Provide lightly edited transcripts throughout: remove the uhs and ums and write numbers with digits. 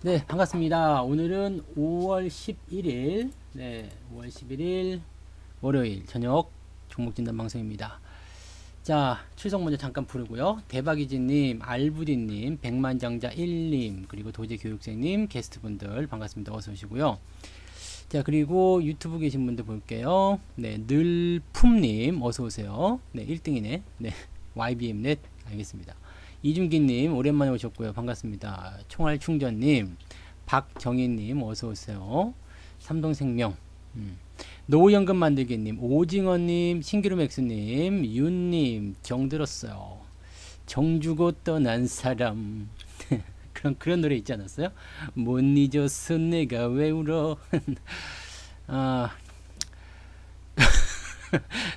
네, 반갑습니다. 오늘은 5월 11일, 5월 11일 월요일 저녁 종목 진단 방송입니다. 자, 출석 먼저 잠깐 부르고요. 대박이지님, 알부디님, 백만장자 1님, 그리고 도제교육생님, 게스트분들 반갑습니다. 어서 오시고요. 자, 그리고 유튜브 계신 분들 볼게요. 네, 늘품님, 어서 오세요. 네, 1등이네. 네, YBM넷, 알겠습니다. 이준기님 오랜만에 오셨고요. 반갑습니다. 총알충전님, 박정희님 어서오세요. 삼동생명, 노후연금 만들기님, 오징어님, 신기루맥스님, 윤님, 정들었어요. 정주고 떠난 사람. 그런 노래 있지 않았어요? 못 잊었어 내가 왜 울어. 아,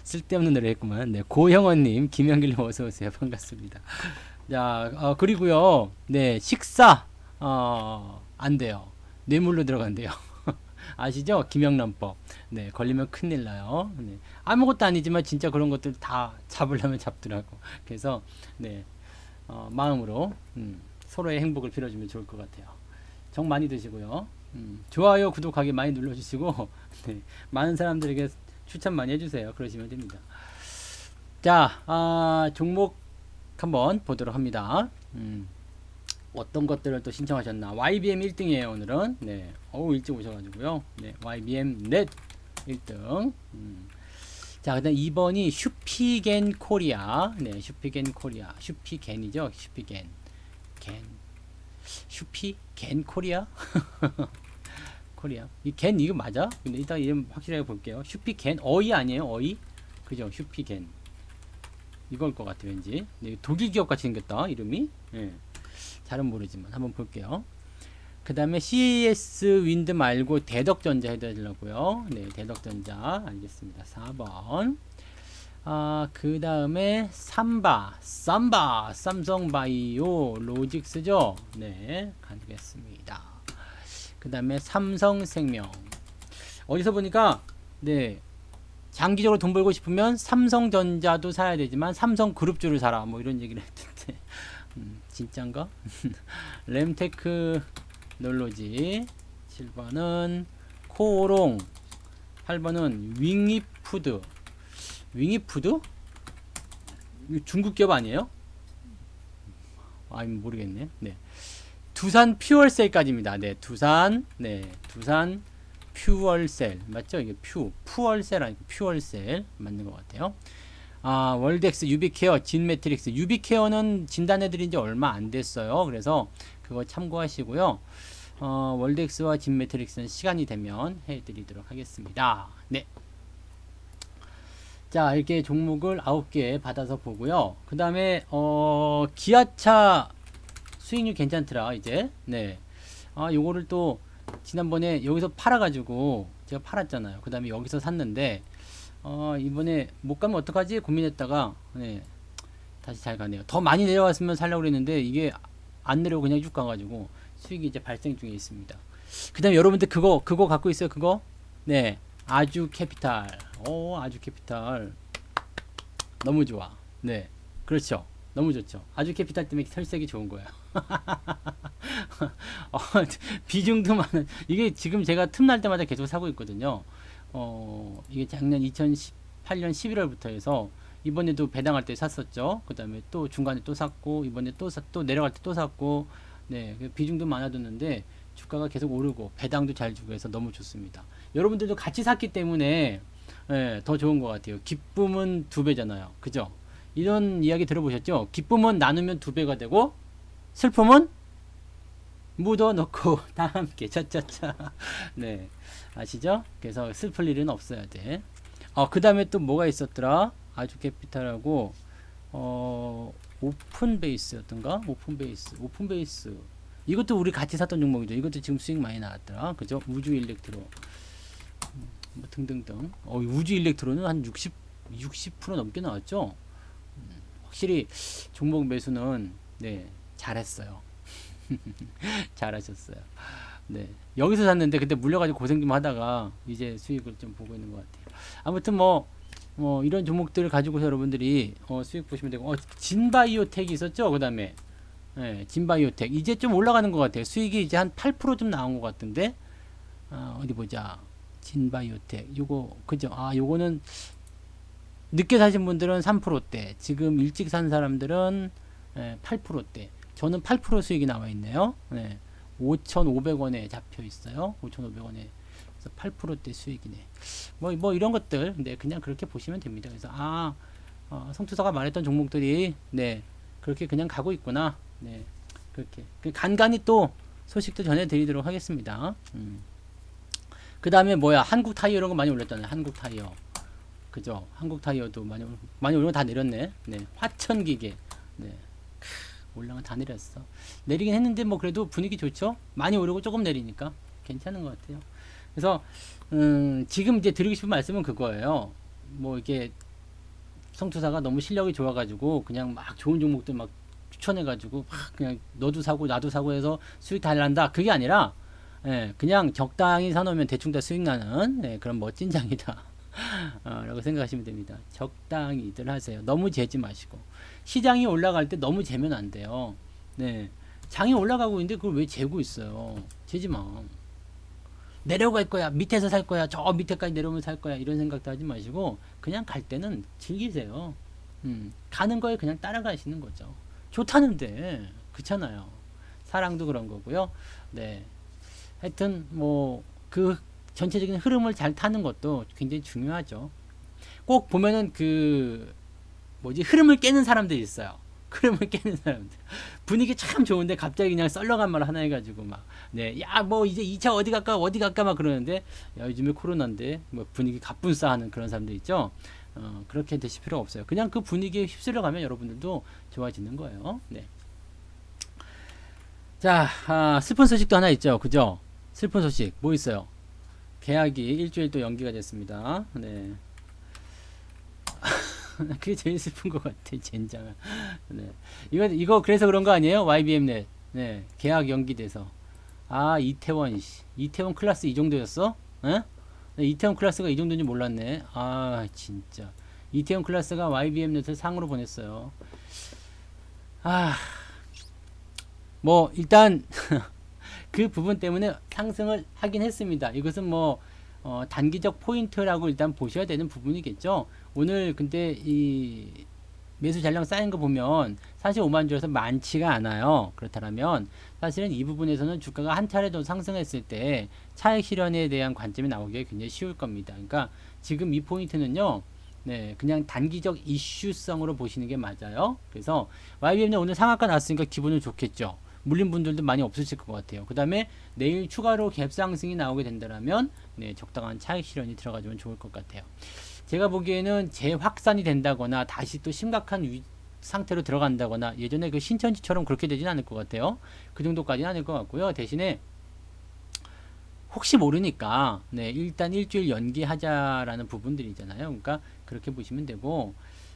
쓸데없는 노래 했구만. 네, 고형원님, 김영길님 어서오세요. 반갑습니다. 자, 그리고요, 네, 식사, 안 돼요. 뇌물로 들어간대요. 아시죠? 김영란법. 네, 걸리면 큰일 나요. 네, 아무것도 아니지만 진짜 그런 것들 다 잡으려면 잡더라고. 그래서, 네, 마음으로, 서로의 행복을 빌어주면 좋을 것 같아요. 정 많이 드시고요. 좋아요, 구독하기 많이 눌러주시고, 네, 많은 사람들에게 추천 많이 해주세요. 그러시면 됩니다. 자, 종목 한번 보도록 합니다. 어떤 것들을 또 신청하셨나. YBM 1등이에요 오늘은. 네, 일찍 오셔가지고요. 네, YBM 넷 1등. 자, 그다음 2번이 슈피겐 코리아. 네, 슈피겐 코리아. 슈피겐이죠. 슈피겐. 슈피겐 코리아. 코리아. 겐 이거 맞아? 근데 이따 이름 확실하게 볼게요. 슈피겐 어이 아니에요? 어이? 그죠? 슈피겐. 이걸 것 같아 왠지. 네, 독일 기업 같이 생겼다 이름이. 네, 잘은 모르지만 한번 볼게요. 그 다음에 CES 윈드 말고 대덕전자 해드리려고요. 네, 대덕전자 알겠습니다. 4번. 그 다음에 삼바 삼성바이오 로직스죠. 네, 가겠습니다. 그 다음에 삼성생명. 어디서 보니까 네, 장기적으로 돈 벌고 싶으면 삼성전자도 사야 되지만 삼성그룹주를 사라 뭐 이런 얘기를 했는데 진짠가? 램테크놀로지 7번은 코오롱 8번은 윙이푸드. 윙이푸드? 이거 중국 기업 아니에요? 모르겠네. 네. 두산 퓨얼셀까지입니다. 네, 두산 퓨얼셀 맞죠? 이게 퓨얼셀 아니고 퓨얼셀 맞는 것 같아요. 월덱스, 유비케어, 진매트릭스. 유비케어는 진단해드린 지 얼마 안 됐어요. 그래서 그거 참고하시고요. 월덱스와 진매트릭스는 시간이 되면 해드리도록 하겠습니다. 네. 자, 이렇게 종목을 9개 받아서 보고요. 그 다음에 기아차 수익률 괜찮더라 이제. 네. 요거를 또 지난번에 여기서 팔아가지고 제가 팔았잖아요. 그 다음에 여기서 샀는데 이번에 못 가면 어떡하지 고민했다가 네, 다시 잘 가네요. 더 많이 내려왔으면 살려고 그랬는데 이게 안 내려오고 그냥 쭉 가가지고 수익이 이제 발생 중에 있습니다. 그 다음에 여러분들 그거 갖고 있어요. 그거 네, 아주 캐피탈. 아주 캐피탈 너무 좋아. 네, 그렇죠. 너무 좋죠. 아주 캐피탈 때문에 혈색이 좋은 거예요. 비중도 많은. 이게 지금 제가 틈날 때마다 계속 사고 있거든요. 이게 작년 2018년 11월부터 해서 이번에도 배당할 때 샀었죠. 그 다음에 또 중간에 또 샀고 이번에 또 내려갈 때 또 샀고. 네, 비중도 많아졌는데 주가가 계속 오르고 배당도 잘 주고 해서 너무 좋습니다. 여러분들도 같이 샀기 때문에 네, 더 좋은 것 같아요. 기쁨은 2배잖아요. 그죠? 이런 이야기 들어보셨죠? 기쁨은 나누면 2배가 되고 슬픔은 묻어놓고 다 함께 차차차. 네, 아시죠? 그래서 슬플 일은 없어야 돼. 그 다음에 또 뭐가 있었더라? 아주 캐피탈하고 오픈 베이스였던가? 오픈 베이스 이것도 우리 같이 샀던 종목이죠. 이것도 지금 수익 많이 나왔더라. 그죠? 우주 일렉트로 뭐 등등등. 우주 일렉트로는 한 60% 넘게 나왔죠. 확실히 종목 매수는 네, 잘했어요. 잘하셨어요. 네, 여기서 샀는데 그때 물려가지고 고생 좀 하다가 이제 수익을 좀 보고 있는 것 같아요. 아무튼 뭐 이런 종목들을 가지고서 여러분들이 수익 보시면 되고 진바이오텍이 있었죠. 그 다음에 예, 진바이오텍 이제 좀 올라가는 것 같아요. 수익이 이제 한 8%좀 나온 것 같은데 어디 보자. 진바이오텍 요거 그죠? 아 요거는 늦게 사신 분들은 3%대, 지금 일찍 산 사람들은 8%대. 저는 8% 수익이 나와 있네요. 네. 5,500원에 잡혀 있어요. 5,500원에. 그래서 8%대 수익이네. 뭐 이런 것들, 네, 그냥 그렇게 보시면 됩니다. 그래서 성투사가 말했던 종목들이, 네, 그렇게 그냥 가고 있구나. 네, 그렇게 간간히 또 소식도 전해드리도록 하겠습니다. 그 다음에 뭐야, 한국 타이어 이런 거 많이 올렸잖아요. 한국 타이어. 그죠? 한국 타이어도 많이 오르면 다 내렸네. 네, 화천기계. 네, 올라가 다 내렸어. 내리긴 했는데 뭐 그래도 분위기 좋죠? 많이 오르고 조금 내리니까 괜찮은 것 같아요. 그래서 지금 이제 드리고 싶은 말씀은 그거예요. 뭐 이게 성투사가 너무 실력이 좋아가지고 그냥 막 좋은 종목들 막 추천해가지고 막 그냥 너도 사고 나도 사고 해서 수익 다 난다. 그게 아니라 그냥 적당히 사놓으면 대충 다 수익 나는 그런 멋진 장이다. 라고 생각하시면 됩니다. 적당히들 하세요. 너무 재지 마시고. 시장이 올라갈 때 너무 재면 안 돼요. 네. 장이 올라가고 있는데 그걸 왜 재고 있어요? 재지 마. 내려갈 거야. 밑에서 살 거야. 저 밑에까지 내려오면 살 거야. 이런 생각도 하지 마시고 그냥 갈 때는 즐기세요. 가는 거에 그냥 따라가시는 거죠. 좋다는데 그렇잖아요. 사랑도 그런 거고요. 네. 하여튼 뭐 그 전체적인 흐름을 잘 타는 것도 굉장히 중요하죠. 꼭 보면은 흐름을 깨는 사람들이 있어요. 흐름을 깨는 사람들. 분위기 참 좋은데 갑자기 그냥 썰렁한 말 하나 해가지고 야, 뭐 이제 2차 어디 갈까 막 그러는데, 야, 요즘에 코로나인데, 뭐 분위기 가뿐싸 하는 그런 사람들 있죠. 그렇게 되실 필요 없어요. 그냥 그 분위기에 휩쓸려 가면 여러분들도 좋아지는 거예요. 네. 자, 슬픈 소식도 하나 있죠. 그죠? 슬픈 소식. 뭐 있어요? 계약이 일주일 또 연기가 됐습니다. 네. 그게 제일 슬픈 것 같아, 젠장. 네. 이거 그래서 그런 거 아니에요? YBM넷. 네. 계약 연기돼서. 이태원 클래스 이 정도였어? 에? 네, 이태원 클래스가 이 정도인지 몰랐네. 진짜. 이태원 클래스가 YBM넷을 상으로 보냈어요. 뭐, 일단, 그 부분 때문에 상승을 하긴 했습니다. 이것은 뭐 단기적 포인트라고 일단 보셔야 되는 부분이겠죠. 오늘 근데 이 매수 잔량 쌓인 거 보면 45만 주에서 많지가 않아요. 그렇다면 사실은 이 부분에서는 주가가 한 차례 더 상승했을 때 차익 실현에 대한 관점이 나오기가 굉장히 쉬울 겁니다. 그러니까 지금 이 포인트는요. 네, 그냥 단기적 이슈성으로 보시는 게 맞아요. 그래서 YBM은 오늘 상한가 났으니까 기분은 좋겠죠. 물린 분들도 많이 없으실 것 같아요. 그 다음에 내일 추가로 갭 상승이 나오게 된다면 적당한 차익 실현이 들어가주면 좋을 것 같아요. 제가 보기에는 재확산이 된다거나 다시 또 심각한 상태로 들어간다거나 예전에 그 신천지처럼 그렇게 되진 않을 것 같아요. 그 정도까지는 아닐 것 같고요. 대신에 혹시 모르니까 일단 일주일 연기하자라는 부분들이 있잖아요. 그러니까 그렇게 보시면 되고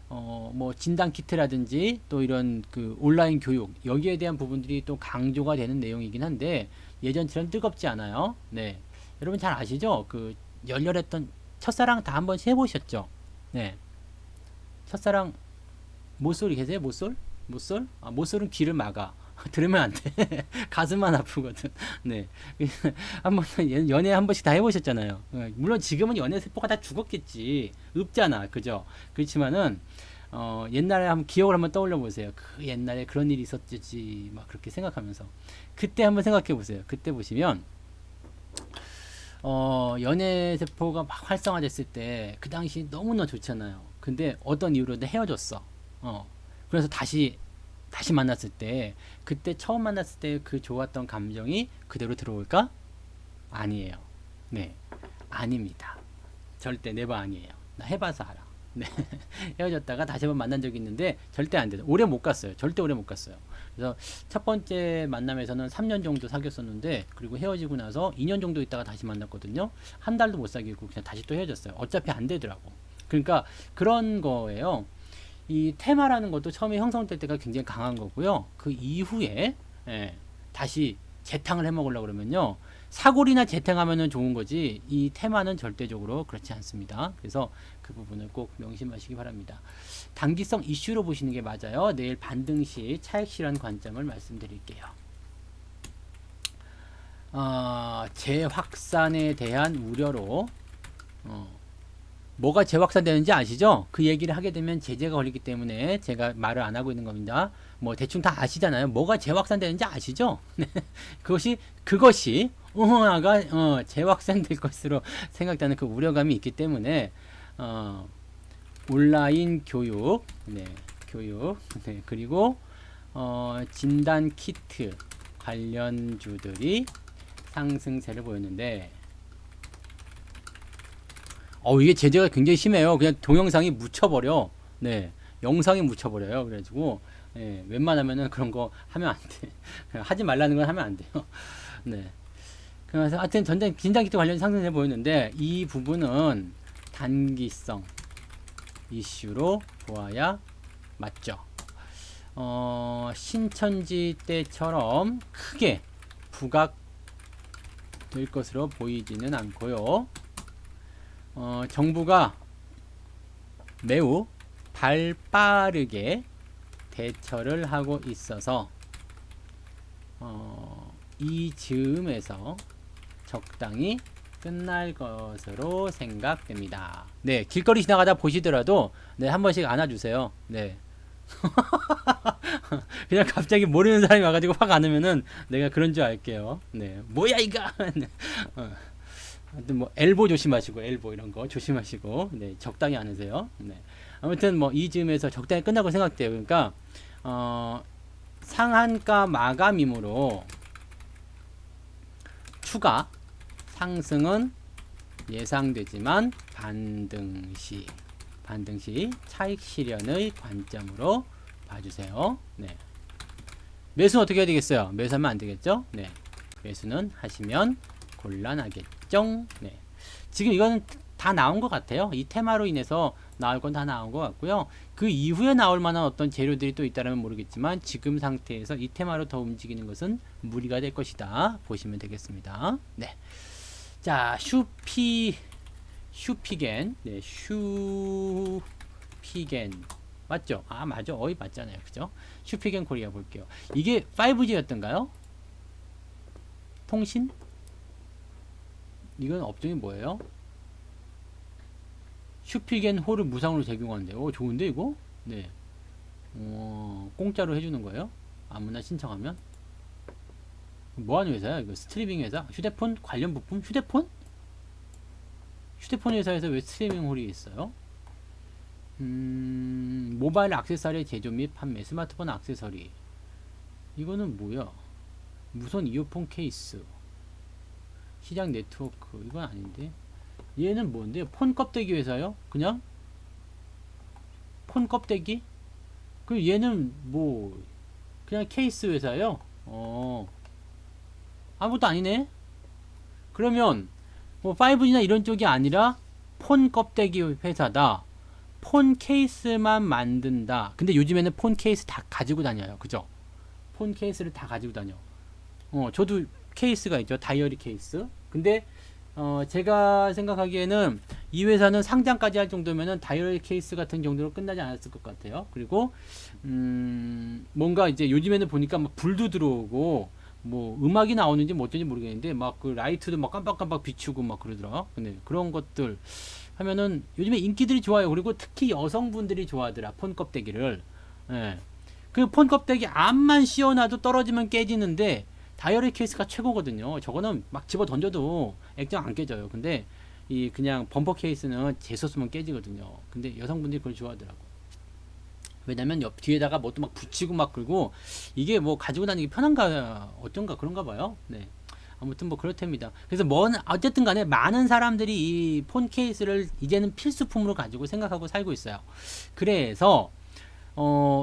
뭐 진단 키트라든지 또 이런 그 온라인 교육 여기에 대한 부분들이 또 강조가 되는 내용이긴 한데 예전처럼 뜨겁지 않아요. 네, 여러분 잘 아시죠? 그 열렬했던 첫사랑 다 한번 해보셨죠? 네, 첫사랑 모쏠이 계세요? 모쏠? 모쏠은 귀를 막아. 들으면 안 돼. 가슴만 아프거든. 네. 한번 연애 한 번씩 다 해보셨잖아요. 물론 지금은 연애 세포가 다 죽었겠지. 없잖아. 그죠? 그렇지만은 옛날에 한번 기억을 한번 떠올려 보세요. 그 옛날에 그런 일이 있었지. 막 그렇게 생각하면서 그때 한번 생각해 보세요. 그때 보시면 연애 세포가 막 활성화됐을 때 그 당시 너무나 좋잖아요. 근데 어떤 이유로 헤어졌어. 그래서 다시 만났을 때 그때 처음 만났을 때 그 좋았던 감정이 그대로 들어올까? 아니에요. 네, 아닙니다. 절대 네버 아니에요. 나 해봐서 알아. 네. 헤어졌다가 다시 한번 만난 적이 있는데 절대 안 돼요. 오래 못 갔어요. 절대 오래 못 갔어요. 그래서 첫 번째 만남에서는 3년 정도 사귀었었는데 그리고 헤어지고 나서 2년 정도 있다가 다시 만났거든요. 한 달도 못 사귀고 그냥 다시 또 헤어졌어요. 어차피 안 되더라고. 그러니까 그런 거예요. 이 테마라는 것도 처음에 형성될 때가 굉장히 강한 거고요. 그 이후에 다시 재탕을 해 먹으려고 그러면요. 사골이나 재탕하면은 좋은 거지 이 테마는 절대적으로 그렇지 않습니다. 그래서 그 부분을 꼭 명심하시기 바랍니다. 단기성 이슈로 보시는 게 맞아요. 내일 반등 시 차익 실현 관점을 말씀드릴게요. 재확산에 대한 우려로 뭐가 재확산되는지 아시죠? 그 얘기를 하게 되면 제재가 걸리기 때문에 제가 말을 안 하고 있는 겁니다. 뭐 대충 다 아시잖아요. 뭐가 재확산되는지 아시죠? 그것이 재확산될 것으로 생각되는 그 우려감이 있기 때문에 온라인 교육, 그리고 진단 키트 관련주들이 상승세를 보였는데 이게 제재가 굉장히 심해요. 그냥 동영상이 묻혀버려. 영상이 묻혀버려요. 그래가지고 웬만하면은 그런 거 하면 안 돼. 하지 말라는 건 하면 안 돼요. 그래서 하여튼 진단키트 관련 상승세 보였는데 이 부분은 단기성 이슈로 보아야 맞죠. 신천지 때처럼 크게 부각될 것으로 보이지는 않고요. 정부가 매우 발빠르게 대처를 하고 있어서 이 즈음에서 적당히 끝날 것으로 생각됩니다. 길거리 지나가다 보시더라도 한 번씩 안아주세요. 그냥 갑자기 모르는 사람이 와가지고 확 안으면은 내가 그런 줄 알게요. 뭐야 이거. 뭐 엘보 조심하시고 엘보 이런 거 조심하시고 적당히 안으세요. 아무튼 뭐 이 즈음에서 적당히 끝나고 생각돼요. 그러니까 상한가 마감이므로 추가 상승은 예상되지만 반등 시 차익 실현의 관점으로 봐주세요. 매수는 어떻게 해야 되겠어요? 매수하면 안 되겠죠? 매수는 하시면 곤란하겠죠? 지금 이거는 다 나온 것 같아요. 이 테마로 인해서 나올 건 다 나온 것 같고요. 그 이후에 나올 만한 어떤 재료들이 또 있다면 모르겠지만 지금 상태에서 이 테마로 더 움직이는 것은 무리가 될 것이다. 보시면 되겠습니다. 자, 슈피겐. 슈피겐. 맞죠? 맞아. 맞잖아요. 그죠? 슈피겐 코리아 볼게요. 이게 5G였던가요? 통신? 이건 업종이 뭐예요? 슈피겐 홀을 무상으로 제공한대요. 좋은데 이거? 공짜로 해주는 거예요? 아무나 신청하면? 뭐하는 회사야? 이거 스트리밍 회사? 휴대폰 관련 부품? 휴대폰 회사에서 왜 스트리밍 홀이 있어요? 모바일 액세서리 제조 및 판매, 스마트폰 액세서리. 이거는 뭐야? 무선 이어폰 케이스, 시장 네트워크. 이건 아닌데. 얘는 뭔데? 폰 껍데기 회사요? 그냥? 폰 껍데기? 그럼 얘는 뭐 그냥 케이스 회사요? 아무것도 아니네? 그러면 뭐 5G나 이런 쪽이 아니라 폰 껍데기 회사다. 폰 케이스만 만든다. 근데 요즘에는 폰 케이스 다 가지고 다녀요. 그죠? 폰 케이스를 다 가지고 다녀. 저도 케이스가 있죠. 다이어리 케이스. 근데 제가 생각하기에는 이 회사는 상장까지 할 정도면은 다이어리 케이스 같은 정도로 끝나지 않았을 것 같아요. 그리고 뭔가 이제 요즘에는 보니까 막 불도 들어오고 뭐 음악이 나오는지 뭐 어쩐지 모르겠는데 막 그 라이트도 막 깜빡깜빡 비추고 막 그러더라. 근데 그런 것들 하면은 요즘에 인기들이 좋아요. 그리고 특히 여성분들이 좋아하더라. 폰 껍데기를. 그 폰 껍데기 암만 씌워놔도 떨어지면 깨지는데 다이어리 케이스가 최고거든요. 저거는 막 집어 던져도 액정 안 깨져요. 근데 이 그냥 범퍼 케이스는 재서 쓰면 깨지거든요. 근데 여성분들이 그걸 좋아하더라고. 왜냐면 옆 뒤에다가 뭐 또 막 붙이고 막 그러고 이게 뭐 가지고 다니기 편한가 어쩐가 그런가 봐요. 아무튼 뭐 그렇답니다. 그래서 어쨌든 간에 많은 사람들이 이 폰 케이스를 이제는 필수품으로 가지고 생각하고 살고 있어요. 그래서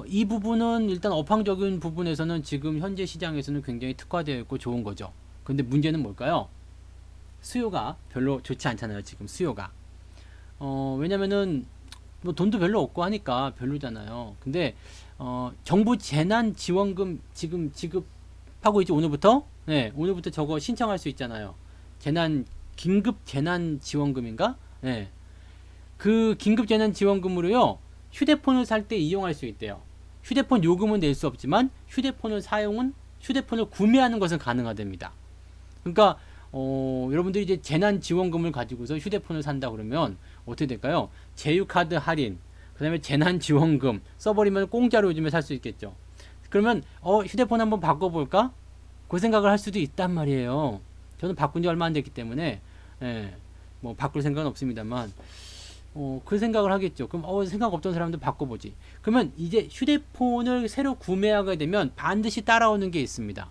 이 부분은 일단 업황적인 부분에서는 지금 현재 시장에서는 굉장히 특화되어 있고 좋은 거죠. 근데 문제는 뭘까요? 수요가 별로 좋지 않잖아요. 지금 수요가. 왜냐면은 뭐 돈도 별로 없고 하니까 별로잖아요. 근데 정부 재난 지원금 지금 지급하고 있지 오늘부터. 네, 오늘부터 저거 신청할 수 있잖아요. 긴급 재난 지원금인가? 네. 그 긴급 재난 지원금으로요. 휴대폰을 살 때 이용할 수 있대요. 휴대폰 요금은 낼 수 없지만 휴대폰을 구매하는 것은 가능하답니다. 그러니까 여러분들이 이제 재난 지원금을 가지고서 휴대폰을 산다 그러면 어떻게 될까요? 제휴카드 할인, 그다음에 재난 지원금 써버리면 공짜로 요즘에 살 수 있겠죠. 그러면 휴대폰 한번 바꿔볼까? 그 생각을 할 수도 있단 말이에요. 저는 바꾼 지 얼마 안 됐기 때문에 뭐 바꿀 생각은 없습니다만 그 생각을 하겠죠. 그럼 생각 없던 사람도 바꿔보지. 그러면 이제 휴대폰을 새로 구매하게 되면 반드시 따라오는 게 있습니다.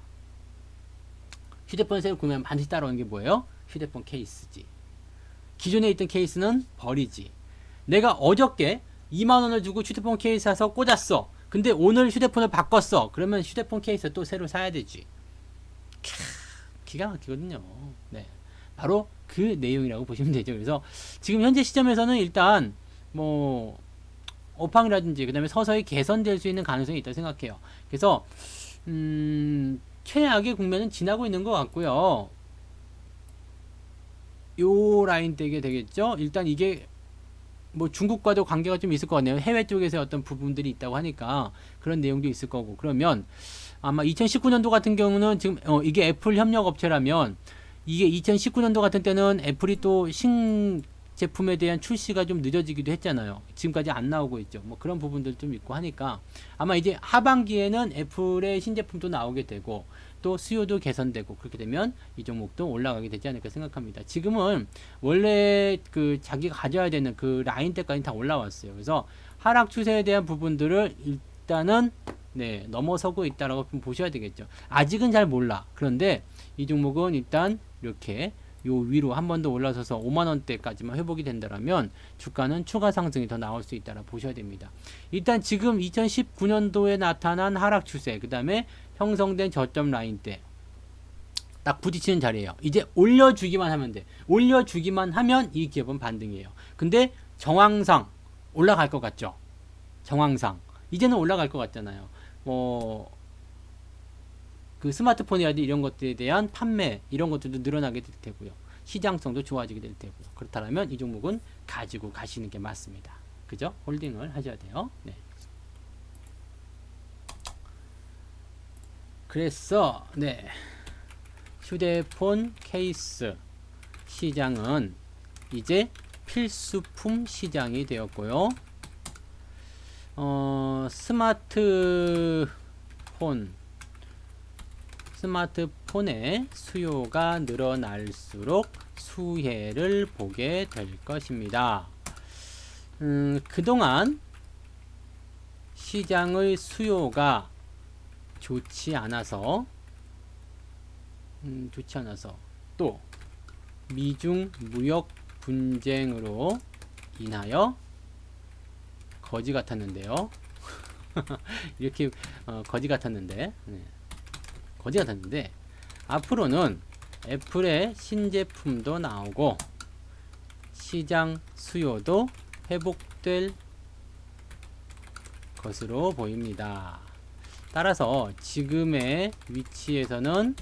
휴대폰을 새로 구매하면 반드시 따라오는 게 뭐예요? 휴대폰 케이스지. 기존에 있던 케이스는 버리지. 내가 어저께 2만원을 주고 휴대폰 케이스 사서 꽂았어. 근데 오늘 휴대폰을 바꿨어. 그러면 휴대폰 케이스 또 새로 사야 되지. 기가 막히거든요. 네. 바로 그 내용이라고 보시면 되죠. 그래서 지금 현재 시점에서는 일단 뭐 업황이라든지 그 다음에 서서히 개선될 수 있는 가능성이 있다고 생각해요. 그래서 최악의 국면은 지나고 있는 것 같고요. 요 라인 되게 되겠죠. 일단 이게 뭐 중국과도 관계가 좀 있을 것 같네요. 해외 쪽에서 어떤 부분들이 있다고 하니까 그런 내용도 있을 거고. 그러면 아마 2019년도 같은 경우는 지금 이게 애플 협력 업체라면 이게 2019년도 같은 때는 애플이 또 신제품에 대한 출시가 좀 늦어지기도 했잖아요. 지금까지 안 나오고 있죠. 뭐 그런 부분들 좀 있고 하니까 아마 이제 하반기에는 애플의 신제품도 나오게 되고 또 수요도 개선되고 그렇게 되면 이 종목도 올라가게 되지 않을까 생각합니다. 지금은 원래 그 자기가 가져야 되는 그 라인대까지 다 올라왔어요. 그래서 하락 추세에 대한 부분들을 일단은 넘어서고 있다라고 보셔야 되겠죠. 아직은 잘 몰라. 그런데 이 종목은 일단 이렇게 요 위로 한 번 더 올라서서 5만원대까지만 회복이 된다면 주가는 추가 상승이 더 나올 수 있다라 보셔야 됩니다. 일단 지금 2019년도에 나타난 하락 추세, 그 다음에 형성된 저점 라인대 딱 부딪히는 자리예요. 이제 올려주기만 하면 돼. 올려주기만 하면 이 기업은 반등이에요. 근데 정황상 올라갈 것 같죠? 정황상 이제는 올라갈 것 같잖아요. 그 스마트폰이라든지 이런 것들에 대한 판매 이런 것들도 늘어나게 될 테고요. 시장성도 좋아지게 될 테고요. 그렇다면 이 종목은 가지고 가시는 게 맞습니다. 그죠? 홀딩을 하셔야 돼요. 네. 그래서 휴대폰 케이스 시장은 이제 필수품 시장이 되었고요. 스마트폰의 수요가 늘어날수록 수혜를 보게 될 것입니다. 그동안 시장의 수요가 좋지 않아서 또 미중 무역 분쟁으로 인하여 거지 같았는데요. 이렇게 거지 같았는데 앞으로는 애플의 신제품도 나오고 시장 수요도 회복될 것으로 보입니다. 따라서 지금의 위치에서는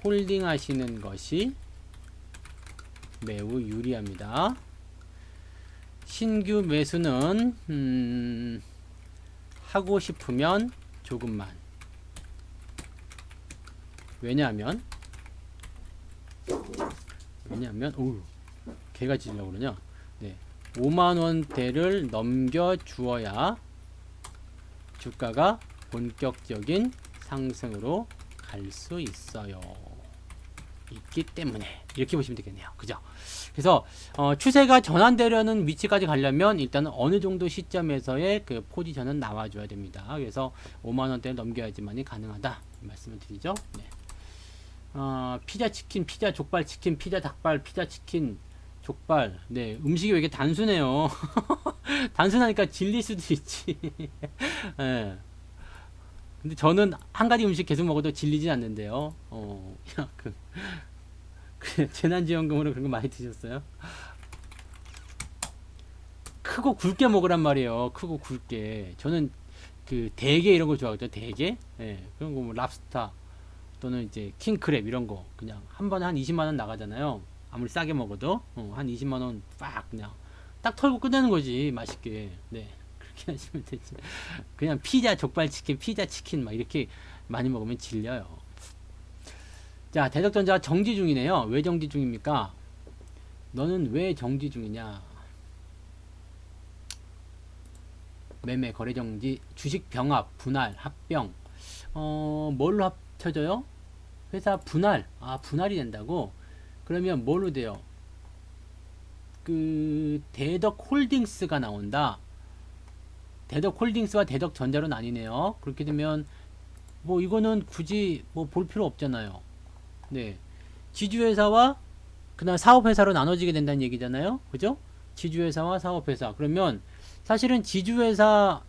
홀딩 하시는 것이 매우 유리합니다. 신규 매수는 하고 싶으면 조금만. 왜냐하면 개가 짖으려고 그러냐. 5만원대를 넘겨 주어야 주가가 본격적인 상승으로 갈 수 있어요. 있기 때문에 이렇게 보시면 되겠네요. 그죠? 그래서 추세가 전환되려는 위치까지 가려면 일단은 어느 정도 시점에서의 그 포지션은 나와줘야 됩니다. 그래서 5만원대를 넘겨야지만이 가능하다 말씀을 드리죠. 피자 치킨, 피자 족발 치킨, 피자 닭발, 피자 치킨 족발. 음식이 왜 이렇게 단순해요. 단순하니까 질릴 수도 있지. 근데 저는 한 가지 음식 계속 먹어도 질리진 않는데요. 재난지원금으로 그런 거 많이 드셨어요? 크고 굵게 먹으란 말이에요. 크고 굵게. 저는 그 대게 이런 거 좋아하거든요. 대게. 그런 거 뭐 랍스타, 또는 이제 킹크랩 이런 거 그냥 한 번에 한 20만 원 나가잖아요. 아무리 싸게 먹어도 한 20만 원 빡 그냥 딱 털고 끝내는 거지 맛있게. 네 그렇게 하시면 되지. 그냥 피자 족발 치킨 피자 치킨 막 이렇게 많이 먹으면 질려요. 자 대덕전자 정지 중이네요. 왜 정지 중입니까? 너는 왜 정지 중이냐? 매매 거래 정지 주식 병합 분할 합병 뭘로 합쳐져요? 회사 분할 분할이 된다고? 그러면 뭘로 돼요? 그 대덕홀딩스가 나온다. 대덕홀딩스와 대덕전자로 나뉘네요. 그렇게 되면 뭐 이거는 굳이 뭐 볼 필요 없잖아요. 네 지주회사와 그다음 사업회사로 나눠지게 된다는 얘기잖아요. 그죠? 지주회사와 사업회사. 그러면 사실은 지주회사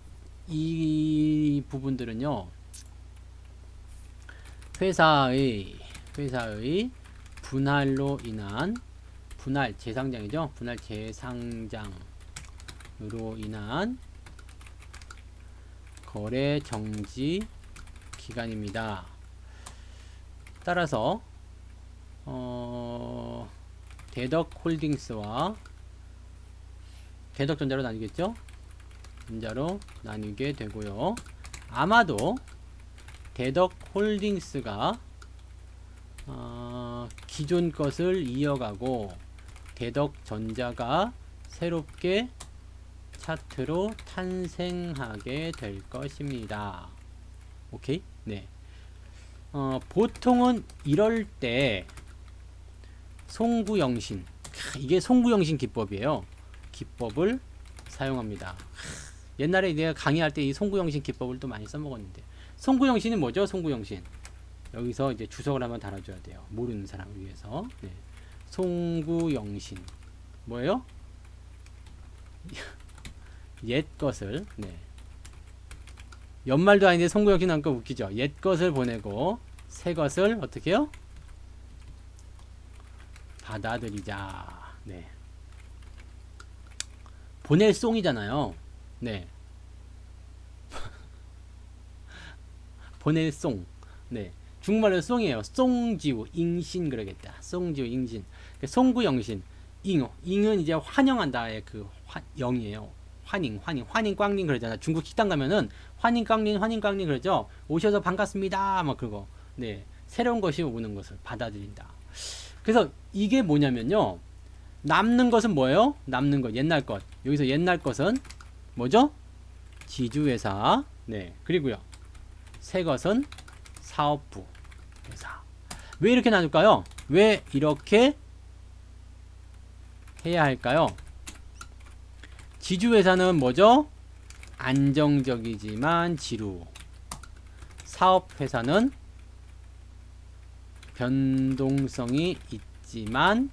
이 부분들은요. 회사의 분할로 인한 분할 재상장이죠. 분할 재상장으로 인한 거래 정지 기간입니다. 따라서 대덕홀딩스와 대덕전자로 나뉘겠죠. 전자로 나뉘게 되고요. 아마도 대덕홀딩스가 기존 것을 이어가고 대덕전자가 새롭게 차트로 탄생하게 될 것입니다. 오케이? 네. 보통은 이럴 때 송구영신 이게 송구영신 기법이에요. 기법을 사용합니다. 옛날에 내가 강의할 때 이 송구영신 기법을 또 많이 써먹었는데 송구영신은 뭐죠? 송구영신 여기서 이제 주석을 한번 달아줘야 돼요. 모르는 사람을 위해서. 네. 송구영신 뭐예요? 옛 것을 네. 연말도 아닌데 송구영신 하니까 웃기죠. 옛 것을 보내고 새 것을 어떻게 해요? 받아들이자. 네. 보낼 송이잖아요. 네. 보낼 송. 네. 중국말로 송이에요. 송지우, 잉신 그러겠다. 송지우, 잉신. 송구영신. 잉어. 잉은 이제 환영한다의 그 영이에요. 환영, 꽝닝 그러잖아. 중국 식당 가면은 환영 꽝닝 그러죠. 오셔서 반갑습니다. 막 그거. 네. 새로운 것이 오는 것을 받아들인다. 그래서 이게 뭐냐면요. 남는 것은 뭐예요? 남는 것, 옛날 것. 여기서 옛날 것은 뭐죠? 지주회사. 네. 그리고요. 새 것은 사업부 회사. 왜 이렇게 나눌까요? 왜 이렇게 해야 할까요? 지주회사는 뭐죠? 안정적이지만 지루. 사업회사는 변동성이 있지만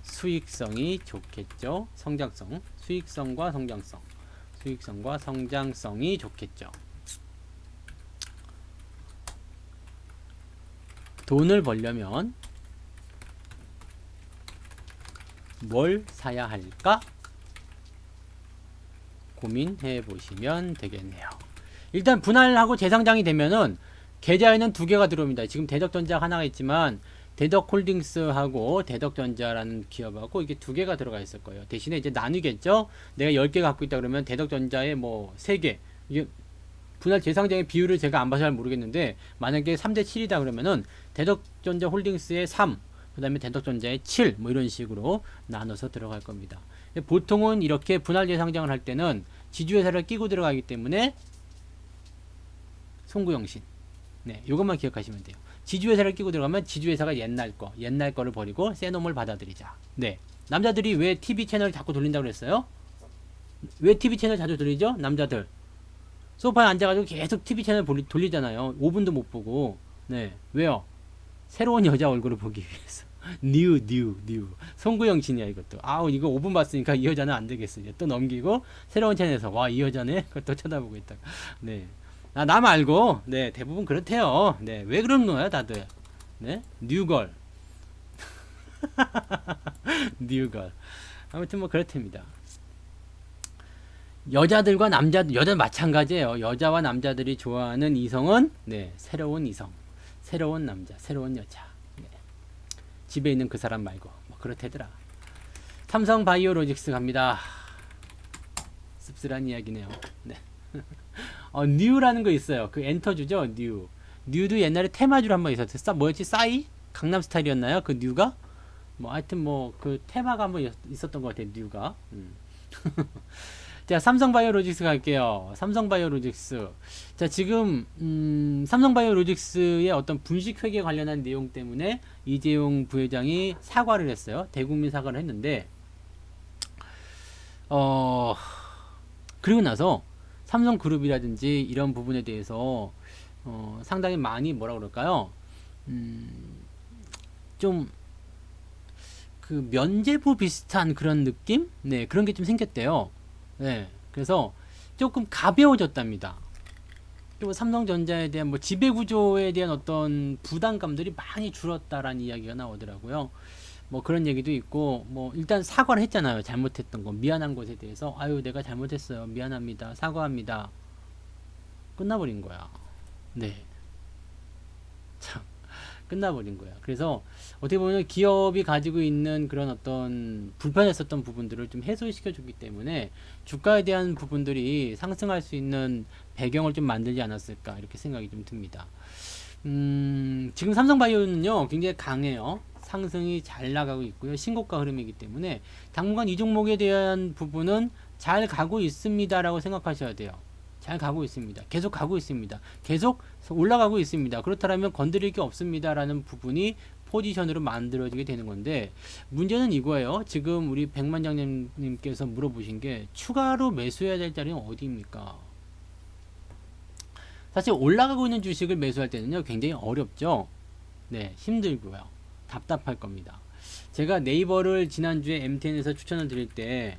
수익성이 좋겠죠. 성장성. 수익성과 성장성이 좋겠죠. 돈을 벌려면 뭘 사야 할까? 고민해 보시면 되겠네요. 일단 분할하고 재상장이 되면은 계좌에는 두 개가 들어옵니다. 지금 대덕전자 하나가 있지만 대덕홀딩스하고 대덕전자라는 기업하고 이게 두 개가 들어가 있을 거예요. 대신에 이제 나누겠죠. 내가 10개 갖고 있다 그러면 대덕전자에 뭐 3개. 이게 분할 재상장의 비율을 제가 안 봐서 잘 모르겠는데 만약에 3대 7이다 그러면은 대덕전자 홀딩스의 3, 그 다음에 대덕전자의 7, 뭐 이런 식으로 나눠서 들어갈 겁니다. 보통은 이렇게 분할 재상장을 할 때는 지주회사를 끼고 들어가기 때문에 송구영신. 네, 요것만 기억하시면 돼요. 지주회사를 끼고 들어가면 지주회사가 옛날 거를 버리고 새 놈을 받아들이자. 네. 남자들이 왜 TV 채널을 자꾸 돌린다고 그랬어요? 왜 TV 채널 자주 돌리죠? 남자들. 소파에 앉아가지고 계속 TV 채널 돌리잖아요. 5분도 못 보고. 네. 왜요? 새로운 여자 얼굴을 보기 위해서. 뉴. 송구영신이야, 이것도. 아우, 이거 5분 봤으니까 이 여자는 안 되겠어. 이제 또 넘기고, 새로운 채널에서, 와, 이 여자네? 그걸 또 쳐다보고 있다. 네. 나 말고, 네, 대부분 그렇대요. 네. 왜 그러는 거야, 다들? 네. 뉴걸. 뉴걸. 아무튼 뭐 그렇답니다. 여자 마찬가지예요. 여자와 남자들이 좋아하는 이성은 네, 새로운 이성. 새로운 남자, 새로운 여자. 네. 집에 있는 그 사람 말고 뭐 그렇대더라. 삼성 바이오로직스 갑니다. 씁쓸한 이야기네요. 네. 뉴라는 거 있어요. 그 엔터주죠. 뉴도 옛날에 테마주로 한번 있었어요. 뭐였지? 싸이? 강남 스타일이었나요? 그 뉴가? 뭐 하여튼 뭐 그 테마가 한번 있었던 것 같아요. 뉴가. 자, 삼성바이오로직스 갈게요. 삼성바이오로직스. 자, 지금 삼성바이오로직스의 어떤 분식회계 관련한 내용 때문에 이재용 부회장이 사과를 했어요. 대국민 사과를 했는데 그리고 나서 삼성그룹이라든지 이런 부분에 대해서 상당히 많이 뭐라 그럴까요? 좀 그 면죄부 비슷한 그런 느낌? 네, 그런 게 좀 생겼대요. 네, 그래서 조금 가벼워졌답니다. 그리고 삼성전자에 대한 뭐 지배구조에 대한 어떤 부담감들이 많이 줄었다라는 이야기가 나오더라고요. 뭐 그런 얘기도 있고, 뭐 일단 사과를 했잖아요. 잘못했던 거, 미안한 것에 대해서. 아유, 내가 잘못했어요. 미안합니다. 사과합니다. 끝나버린 거야. 네. 참, 끝나버린 거야. 그래서 어떻게 보면 기업이 가지고 있는 그런 어떤 불편했었던 부분들을 좀 해소시켜 줬기 때문에 주가에 대한 부분들이 상승할 수 있는 배경을 좀 만들지 않았을까 이렇게 생각이 좀 듭니다. 지금 삼성바이오는요 굉장히 강해요. 상승이 잘 나가고 있고요. 신고가 흐름이기 때문에 당분간 이 종목에 대한 부분은 잘 가고 있습니다라고 생각하셔야 돼요. 잘 가고 있습니다. 계속 가고 있습니다. 계속 올라가고 있습니다. 그렇다면 건드릴 게 없습니다라는 부분이 포지션으로 만들어지게 되는 건데 문제는 이거예요. 지금 우리 백만장님께서 물어보신 게 추가로 매수해야 될 자리는 어디입니까? 사실 올라가고 있는 주식을 매수할 때는요 굉장히 어렵죠. 네, 힘들고요. 답답할 겁니다. 제가 네이버를 지난주에 MTN에서 추천을 드릴 때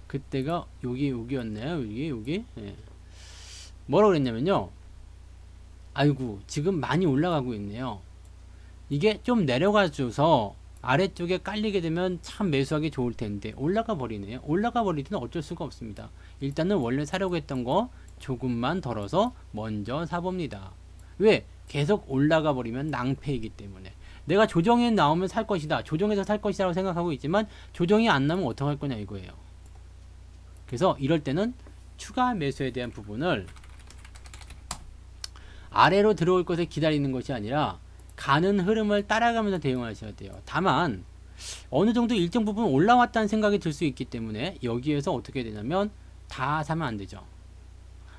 그때가 여기였나요? 여기? 네. 뭐라고 그랬냐면요. 아이고 지금 많이 올라가고 있네요. 이게 좀 내려가줘서 아래쪽에 깔리게 되면 참 매수하기 좋을 텐데 올라가 버리네요. 올라가 버릴 때는 어쩔 수가 없습니다. 일단은 원래 사려고 했던 거 조금만 덜어서 먼저 사봅니다. 왜? 계속 올라가 버리면 낭패이기 때문에. 내가 조정에 나오면 살 것이다. 조정에서 살 것이다 라고 생각하고 있지만 조정이 안 나면 어떡할 거냐 이거예요. 그래서 이럴 때는 추가 매수에 대한 부분을 아래로 들어올 것을 기다리는 것이 아니라 가는 흐름을 따라가면서 대응하셔야 돼요. 다만 어느 정도 일정 부분 올라왔다는 생각이 들 수 있기 때문에 여기에서 어떻게 되냐면 다 사면 안 되죠.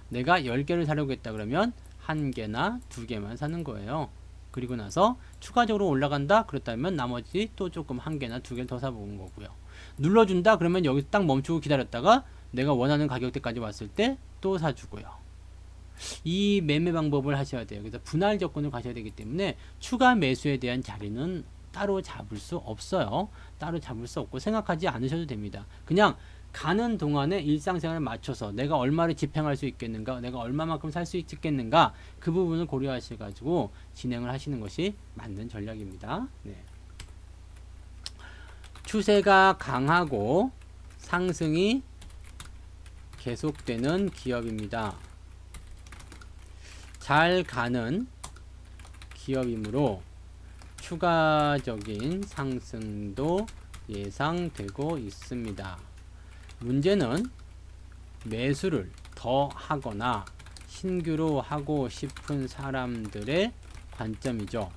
내가 10개를 사려고 했다 그러면 1개나 2개만 사는 거예요. 그리고 나서 추가적으로 올라간다 그렇다면 나머지 또 조금 1개나 2개를 더 사보는 거고요. 눌러준다 그러면 여기서 딱 멈추고 기다렸다가 내가 원하는 가격대까지 왔을 때 또 사주고요. 이 매매 방법을 하셔야 돼요. 그래서 분할 접근을 가셔야 되기 때문에 추가 매수에 대한 자리는 따로 잡을 수 없어요. 따로 잡을 수 없고 생각하지 않으셔도 됩니다. 그냥 가는 동안에 일상생활에 맞춰서 내가 얼마를 집행할 수 있겠는가, 내가 얼마만큼 살 수 있겠는가 그 부분을 고려하셔가지고 진행을 하시는 것이 맞는 전략입니다. 네. 추세가 강하고 상승이 계속되는 기업입니다. 잘 가는 기업이므로 추가적인 상승도 예상되고 있습니다. 문제는 매수를 더 하거나 신규로 하고 싶은 사람들의 관점이죠.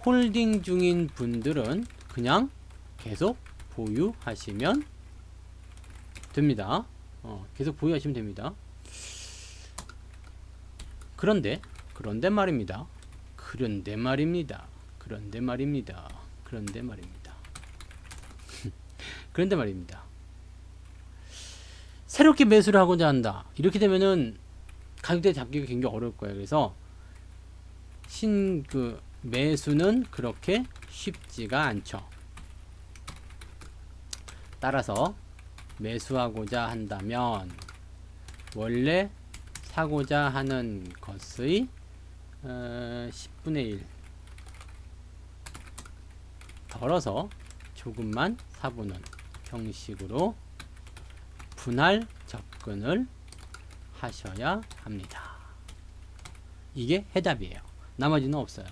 홀딩 중인 분들은 그냥 계속 보유하시면 됩니다. 계속 보유하시면 됩니다. 그런데 말입니다. 그런데 말입니다. 새롭게 매수를 하고자 한다. 이렇게 되면은 가격대 잡기가 굉장히 어려울 거예요. 그래서 매수는 그렇게 쉽지가 않죠. 따라서 매수하고자 한다면 원래 사고자 하는 것의 10분의 1 덜어서 조금만 사보는 형식으로 분할 접근을 하셔야 합니다. 이게 해답이에요. 나머지는 없어요.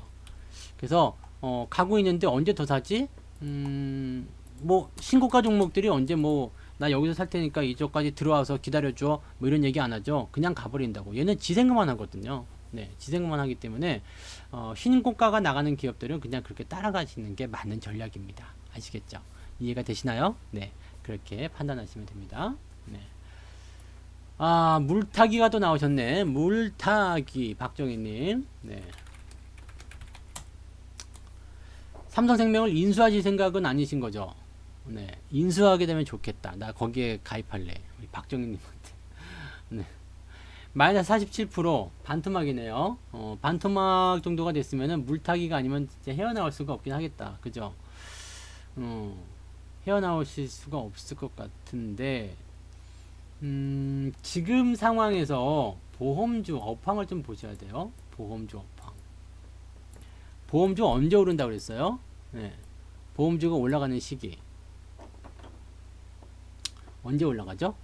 그래서 가고 있는데 언제 더 사지? 뭐 신고가 종목들이 언제 뭐 나 여기서 살 테니까 이쪽까지 들어와서 기다려줘 뭐 이런 얘기 안 하죠. 그냥 가버린다고. 얘는 지생각만 하거든요. 네, 지생각만 하기 때문에 신고가가 나가는 기업들은 그냥 그렇게 따라가시는 게 맞는 전략입니다. 아시겠죠? 이해가 되시나요? 네, 그렇게 판단하시면 됩니다. 네. 아, 물타기가 또 나오셨네. 물타기 박정희님. 네. 삼성생명을 인수하실 생각은 아니신 거죠? 네. 인수하게 되면 좋겠다. 나 거기에 가입할래. 우리 박정희님한테. 네. 마이너스 47% 반토막이네요. 반토막 정도가 됐으면은 물타기가 아니면 진짜 헤어나올 수가 없긴 하겠다. 그죠? 헤어나오실 수가 없을 것 같은데, 지금 상황에서 보험주 업황을 좀 보셔야 돼요. 보험주 업황. 보험주 언제 오른다고 그랬어요? 네. 보험주가 올라가는 시기. 언제 올라가죠?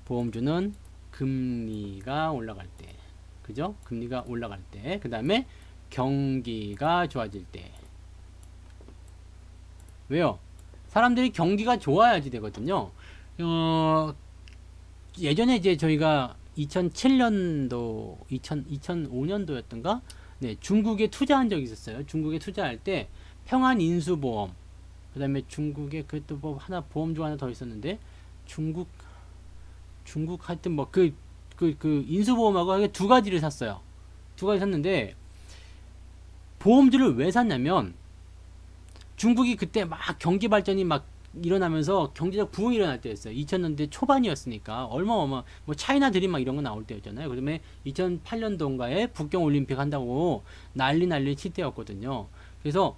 보험주는 금리가 올라갈 때. 그죠? 금리가 올라갈 때. 그 다음에 경기가 좋아질 때. 왜요? 사람들이 경기가 좋아야지 되거든요. 예전에 이제 저희가 2007년도, 2005년도였던가? 네, 중국에 투자한 적이 있었어요. 중국에 투자할 때 평안인수보험, 그 다음에 중국에 그또 뭐 하나 보험주 하나 더 있었는데 중국 하여튼 뭐 그 인수보험하고 두 가지를 샀어요. 두 가지 샀는데 보험주를 왜 샀냐면 중국이 그때 막 경기 발전이 막 일어나면서 경제적 부흥이 일어날 때였어요. 2000년대 초반이었으니까 뭐 차이나 드림 막 이런 거 나올 때였잖아요. 그다음에 2008년도인가에 북경 올림픽 한다고 난리 칠 때였거든요. 그래서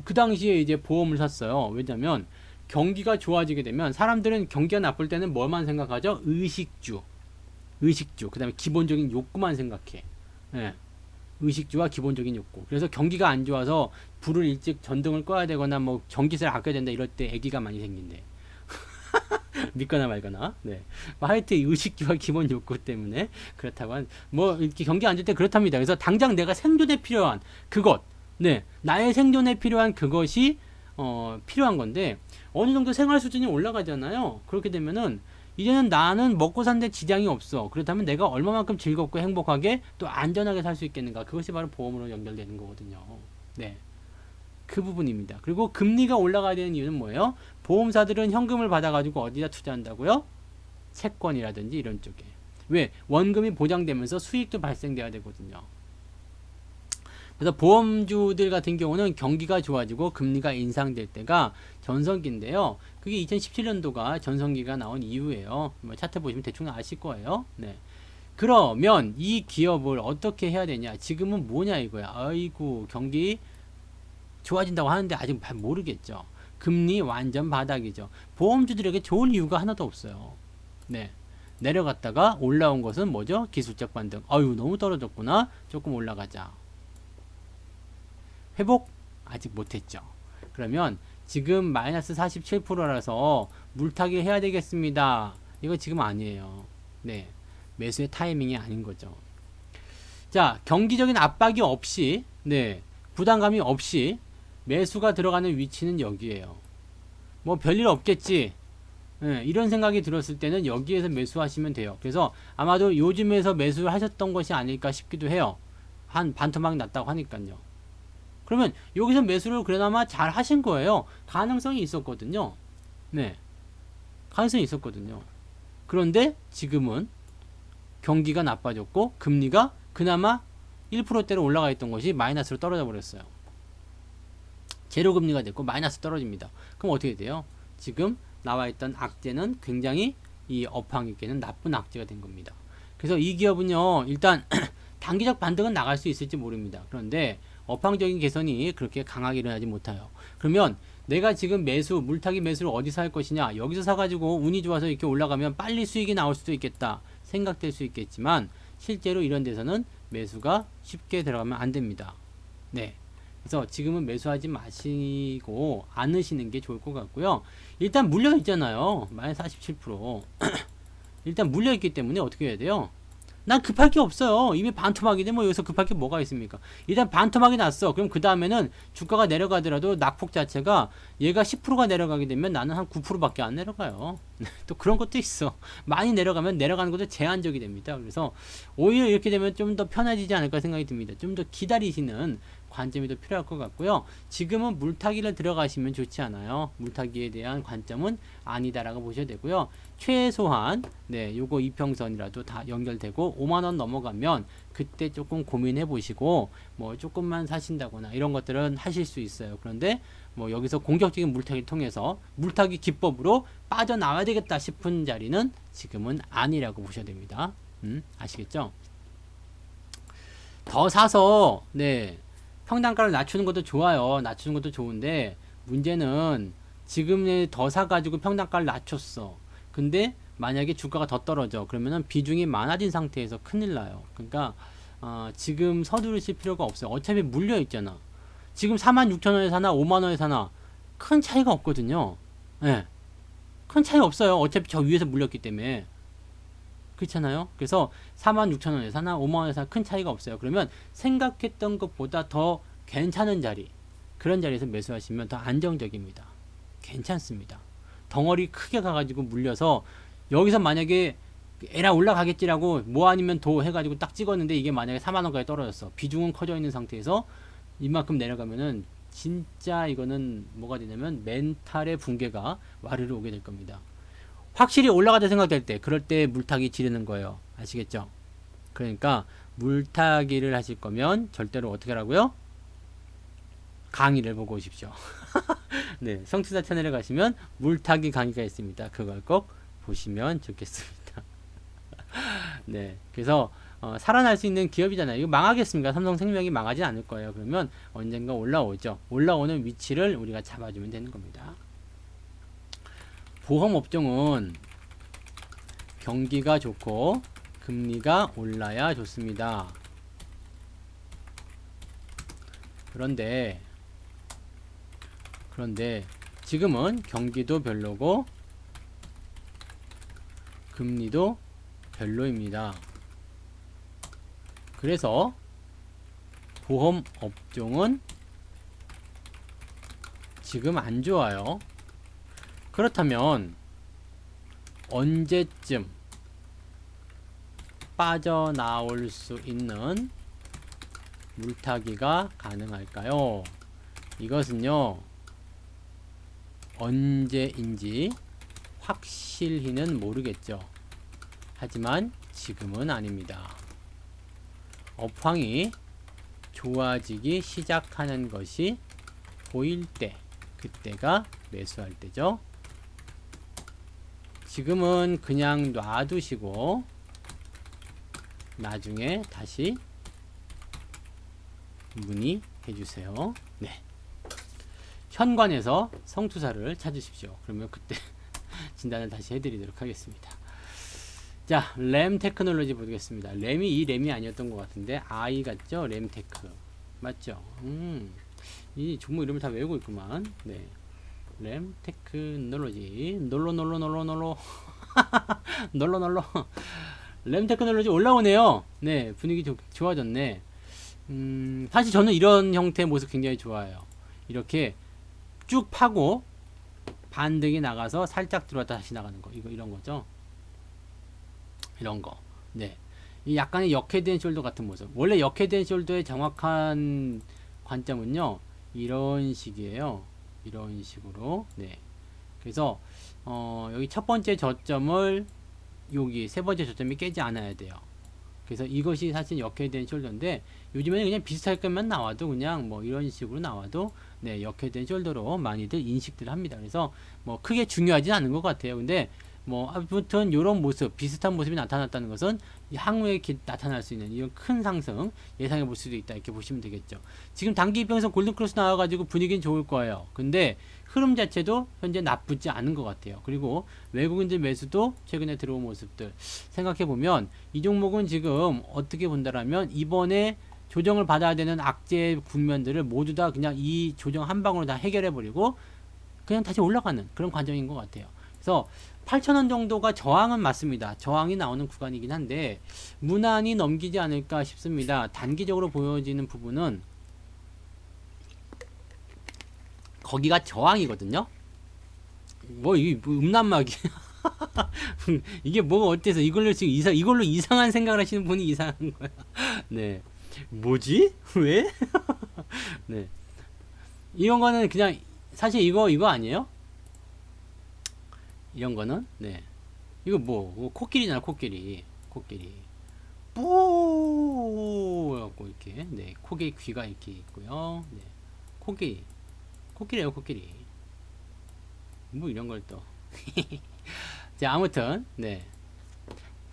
그 당시에 이제 보험을 샀어요. 왜냐면 경기가 좋아지게 되면 사람들은 경기가 나쁠 때는 뭐만 생각하죠? 의식주, 그 다음에 기본적인 욕구만 생각해. 예. 의식주와 기본적인 욕구. 그래서 경기가 안 좋아서 불을 일찍 전등을 꺼야 되거나 뭐 전기세를 아껴야 된다 이럴 때 애기가 많이 생긴대. 믿거나 말거나. 네. 뭐 하여튼 의식주와 기본 욕구 때문에 그렇다고 뭐 이렇게 경기 안 좋을 때 그렇답니다. 그래서 당장 내가 생존에 필요한 그것, 네, 나의 생존에 필요한 그것이 필요한 건데 어느 정도 생활 수준이 올라가잖아요. 그렇게 되면은 이제는 나는 먹고 사는데 지장이 없어. 그렇다면 내가 얼마만큼 즐겁고 행복하게 또 안전하게 살 수 있겠는가? 그것이 바로 보험으로 연결되는 거거든요. 네. 그 부분입니다. 그리고 금리가 올라가야 되는 이유는 뭐예요? 보험사들은 현금을 받아가지고 어디다 투자한다고요? 채권이라든지 이런 쪽에. 왜? 원금이 보장되면서 수익도 발생돼야 되거든요. 그래서 보험주들 같은 경우는 경기가 좋아지고 금리가 인상될 때가 전성기인데요. 그게 2017년도가 전성기가 나온 이유예요. 뭐 차트 보시면 대충 아실 거예요. 네. 그러면 이 기업을 어떻게 해야 되냐? 지금은 뭐냐 이거야. 아이고 경기 좋아진다고 하는데 아직 잘 모르겠죠. 금리 완전 바닥이죠. 보험주들에게 좋을 이유가 하나도 없어요. 네. 내려갔다가 올라온 것은 뭐죠? 기술적 반등. 아유 너무 떨어졌구나. 조금 올라가자. 회복 아직 못했죠. 그러면 지금 마이너스 47%라서 물타기 해야 되겠습니다. 이거 지금 아니에요. 네, 매수의 타이밍이 아닌 거죠. 자, 경기적인 압박이 없이, 네, 부담감이 없이 매수가 들어가는 위치는 여기에요. 뭐 별일 없겠지. 네, 이런 생각이 들었을 때는 여기에서 매수하시면 돼요. 그래서 아마도 요즘에서 매수를 하셨던 것이 아닐까 싶기도 해요. 한 반토막 났다고 하니까요. 그러면 여기서 매수를 그나마 잘 하신 거예요. 가능성이 있었거든요. 네. 가능성이 있었거든요. 그런데 지금은 경기가 나빠졌고 금리가 그나마 1%대로 올라가 있던 것이 마이너스로 떨어져 버렸어요. 제로 금리가 됐고 마이너스 떨어집니다. 그럼 어떻게 돼요? 지금 나와 있던 악재는 굉장히 이 업황에게는 나쁜 악재가 된 겁니다. 그래서 이 기업은요. 일단 단기적 반등은 나갈 수 있을지 모릅니다. 그런데 업황적인 개선이 그렇게 강하게 일어나지 못해요. 그러면 내가 지금 물타기 매수를 어디서 할 것이냐? 여기서 사가지고 운이 좋아서 이렇게 올라가면 빨리 수익이 나올 수도 있겠다 생각될 수 있겠지만 실제로 이런 데서는 매수가 쉽게 들어가면 안 됩니다. 네. 그래서 지금은 매수하지 마시고 않으시는 게 좋을 것 같고요. 일단 물려 있잖아요. 마이너스 47%. 일단 물려 있기 때문에 어떻게 해야 돼요? 난 급할 게 없어요. 이미 반토막인데 뭐 여기서 급할 게 뭐가 있습니까? 일단 반토막이 났어. 그럼 그 다음에는 주가가 내려가더라도 낙폭 자체가 얘가 10%가 내려가게 되면 나는 한 9%밖에 안 내려가요. 또 그런 것도 있어. 많이 내려가면 내려가는 것도 제한적이 됩니다. 그래서 오히려 이렇게 되면 좀 더 편해지지 않을까 생각이 듭니다. 좀 더 기다리시는 관점이 더 필요할 것 같고요. 지금은 물타기를 들어가시면 좋지 않아요. 물타기에 대한 관점은 아니다라고 보셔야 되고요. 최소한 네, 요거 이평선이라도 다 연결되고 5만원 넘어가면 그때 조금 고민해 보시고 뭐 조금만 사신다거나 이런 것들은 하실 수 있어요. 그런데 뭐 여기서 공격적인 물타기를 통해서 물타기 기법으로 빠져나와야 되겠다 싶은 자리는 지금은 아니라고 보셔야 됩니다. 아시겠죠? 더 사서 네, 평단가를 낮추는 것도 좋아요. 낮추는 것도 좋은데 문제는 지금 더 사가지고 평단가를 낮췄어. 근데 만약에 주가가 더 떨어져. 그러면은 비중이 많아진 상태에서 큰일 나요. 그러니까 지금 서두르실 필요가 없어요. 어차피 물려 있잖아. 지금 46,000원에 사나 5만원에 사나 큰 차이가 없거든요. 네. 큰 차이 없어요. 어차피 저 위에서 물렸기 때문에. 그렇잖아요. 그래서 46,000원에 사나 5만원에 사나 큰 차이가 없어요. 그러면 생각했던 것보다 더 괜찮은 자리, 그런 자리에서 매수하시면 더 안정적입니다. 괜찮습니다. 덩어리 크게 가가지고 물려서 여기서 만약에 에라 올라가겠지라고 뭐 아니면 도 해가지고 딱 찍었는데 이게 만약에 4만원까지 떨어졌어. 비중은 커져 있는 상태에서 이만큼 내려가면은 진짜 이거는 뭐가 되냐면 멘탈의 붕괴가 와르르 오게 될 겁니다. 확실히 올라가다 생각될 때 그럴 때 물타기 지르는 거예요. 아시겠죠? 그러니까 물타기를 하실 거면 절대로 어떻게 하라고요? 강의를 보고 오십시오. 네, 성투자 채널에 가시면 물타기 강의가 있습니다. 그걸 꼭 보시면 좋겠습니다. 네, 그래서 살아날 수 있는 기업이잖아요. 이거 망하겠습니까? 삼성생명이 망하지 않을 거예요. 그러면 언젠가 올라오죠. 올라오는 위치를 우리가 잡아주면 되는 겁니다. 보험업종은 경기가 좋고 금리가 올라야 좋습니다. 그런데 지금은 경기도 별로고 금리도 별로입니다. 그래서 보험업종은 지금 안 좋아요. 그렇다면 언제쯤 빠져나올 수 있는 물타기가 가능할까요? 이것은요, 언제인지 확실히는 모르겠죠. 하지만 지금은 아닙니다. 업황이 좋아지기 시작하는 것이 보일 때, 그때가 매수할 때죠. 지금은 그냥 놔두시고 나중에 다시 문의해 주세요. 네. 현관에서 성투사를 찾으십시오. 그러면 그때 진단을 다시 해드리도록 하겠습니다. 자, 램 테크놀로지 보겠습니다. 램이 이 램이 아니었던 것 같은데 I 같죠? 램 테크 맞죠? 이 종목 이름을 다 외우고 있구만. 네. 램 테크놀로지 놀로 램 테크놀로지 올라오네요. 네, 분위기 좋아졌네. 사실 저는 이런 형태의 모습 굉장히 좋아해요. 이렇게 쭉 파고 반등이 나가서 살짝 들어왔다 다시 나가는 거, 이런 거죠. 이런 거. 네. 이 약간의 역헤드앤 숄더 같은 모습. 원래 역헤드앤 숄더의 정확한 관점은요, 이런 식이에요. 이런 식으로. 네. 그래서 여기 첫 번째 저점을 여기 세 번째 저점이 깨지 않아야 돼요. 그래서 이것이 사실 역헤드앤 숄더인데 요즘에는 그냥 비슷할 것만 나와도 그냥 뭐 이런 식으로 나와도 네, 역헤드앤 숄더로 많이들 인식들 합니다. 그래서 뭐 크게 중요하진 않은 것 같아요. 근데 뭐 아무튼 이런 모습, 비슷한 모습이 나타났다는 것은 향후에 나타날 수 있는 이런 큰 상승 예상해 볼 수도 있다, 이렇게 보시면 되겠죠. 지금 단기 입장에서 골든크로스 나와가지고 분위기는 좋을 거예요. 근데 흐름 자체도 현재 나쁘지 않은 것 같아요. 그리고 외국인들 매수도 최근에 들어온 모습들 생각해 보면 이 종목은 지금 어떻게 본다라면 이번에 조정을 받아야 되는 악재 국면들을 모두 다 그냥 이 조정 한 방으로 다 해결해 버리고 그냥 다시 올라가는 그런 관점인 것 같아요. 그래서 8,000원 정도가 저항은 맞습니다. 저항이 나오는 구간이긴 한데 무난히 넘기지 않을까 싶습니다. 단기적으로 보여지는 부분은 거기가 저항이거든요. 이 음란막이 이게 뭐가 어때서 이걸로 이상한 생각을 하시는 분이 이상한 거야. 네. 뭐지? 왜? 네. 이런 거는 그냥 사실 이거 아니에요? 이런 거는 네. 이거 코끼리잖아, 코끼리. 뿌 갖고 이렇게 네. 코에 귀가 이렇게 있고요. 네. 코끼리예요, 코끼리. 뭐 이런 걸 또. 자, 아무튼 네.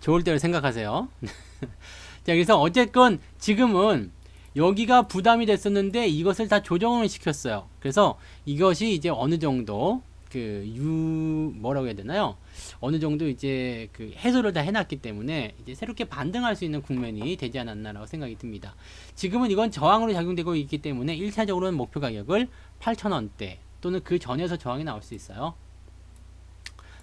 좋을 대로 생각하세요. 자, 그래서 어쨌건 지금은 여기가 부담이 됐었는데 이것을 다 조정을 시켰어요. 그래서 이것이 이제 어느 정도 뭐라고 해야 되나요? 어느 정도 이제 해소를 다 해놨기 때문에 이제 새롭게 반등할 수 있는 국면이 되지 않았나라고 생각이 듭니다. 지금은 이건 저항으로 작용되고 있기 때문에 1차적으로는 목표 가격을 8,000원대 또는 그 전에서 저항이 나올 수 있어요.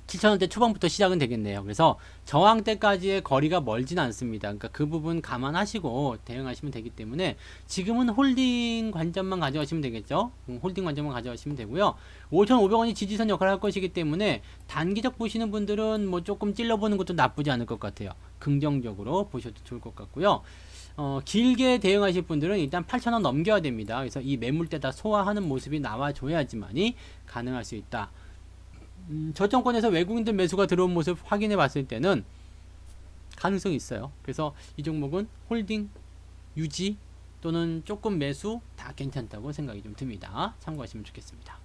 7,000원대 초반부터 시작은 되겠네요. 그래서 저항대까지의 거리가 멀진 않습니다. 그러니까 그 부분 감안하시고 대응하시면 되기 때문에 지금은 홀딩 관점만 가져가시면 되겠죠. 홀딩 관점만 가져가시면 되고요. 5,500원이 지지선 역할을 할 것이기 때문에 단기적 보시는 분들은 뭐 조금 찔러보는 것도 나쁘지 않을 것 같아요. 긍정적으로 보셔도 좋을 것 같고요. 길게 대응하실 분들은 일단 8,000원 넘겨야 됩니다. 그래서 이 매물대 다 소화하는 모습이 나와줘야지만이 가능할 수 있다. 저점권에서 외국인들 매수가 들어온 모습 확인해 봤을 때는 가능성이 있어요. 그래서 이 종목은 홀딩, 유지 또는 조금 매수 다 괜찮다고 생각이 좀 듭니다. 참고하시면 좋겠습니다.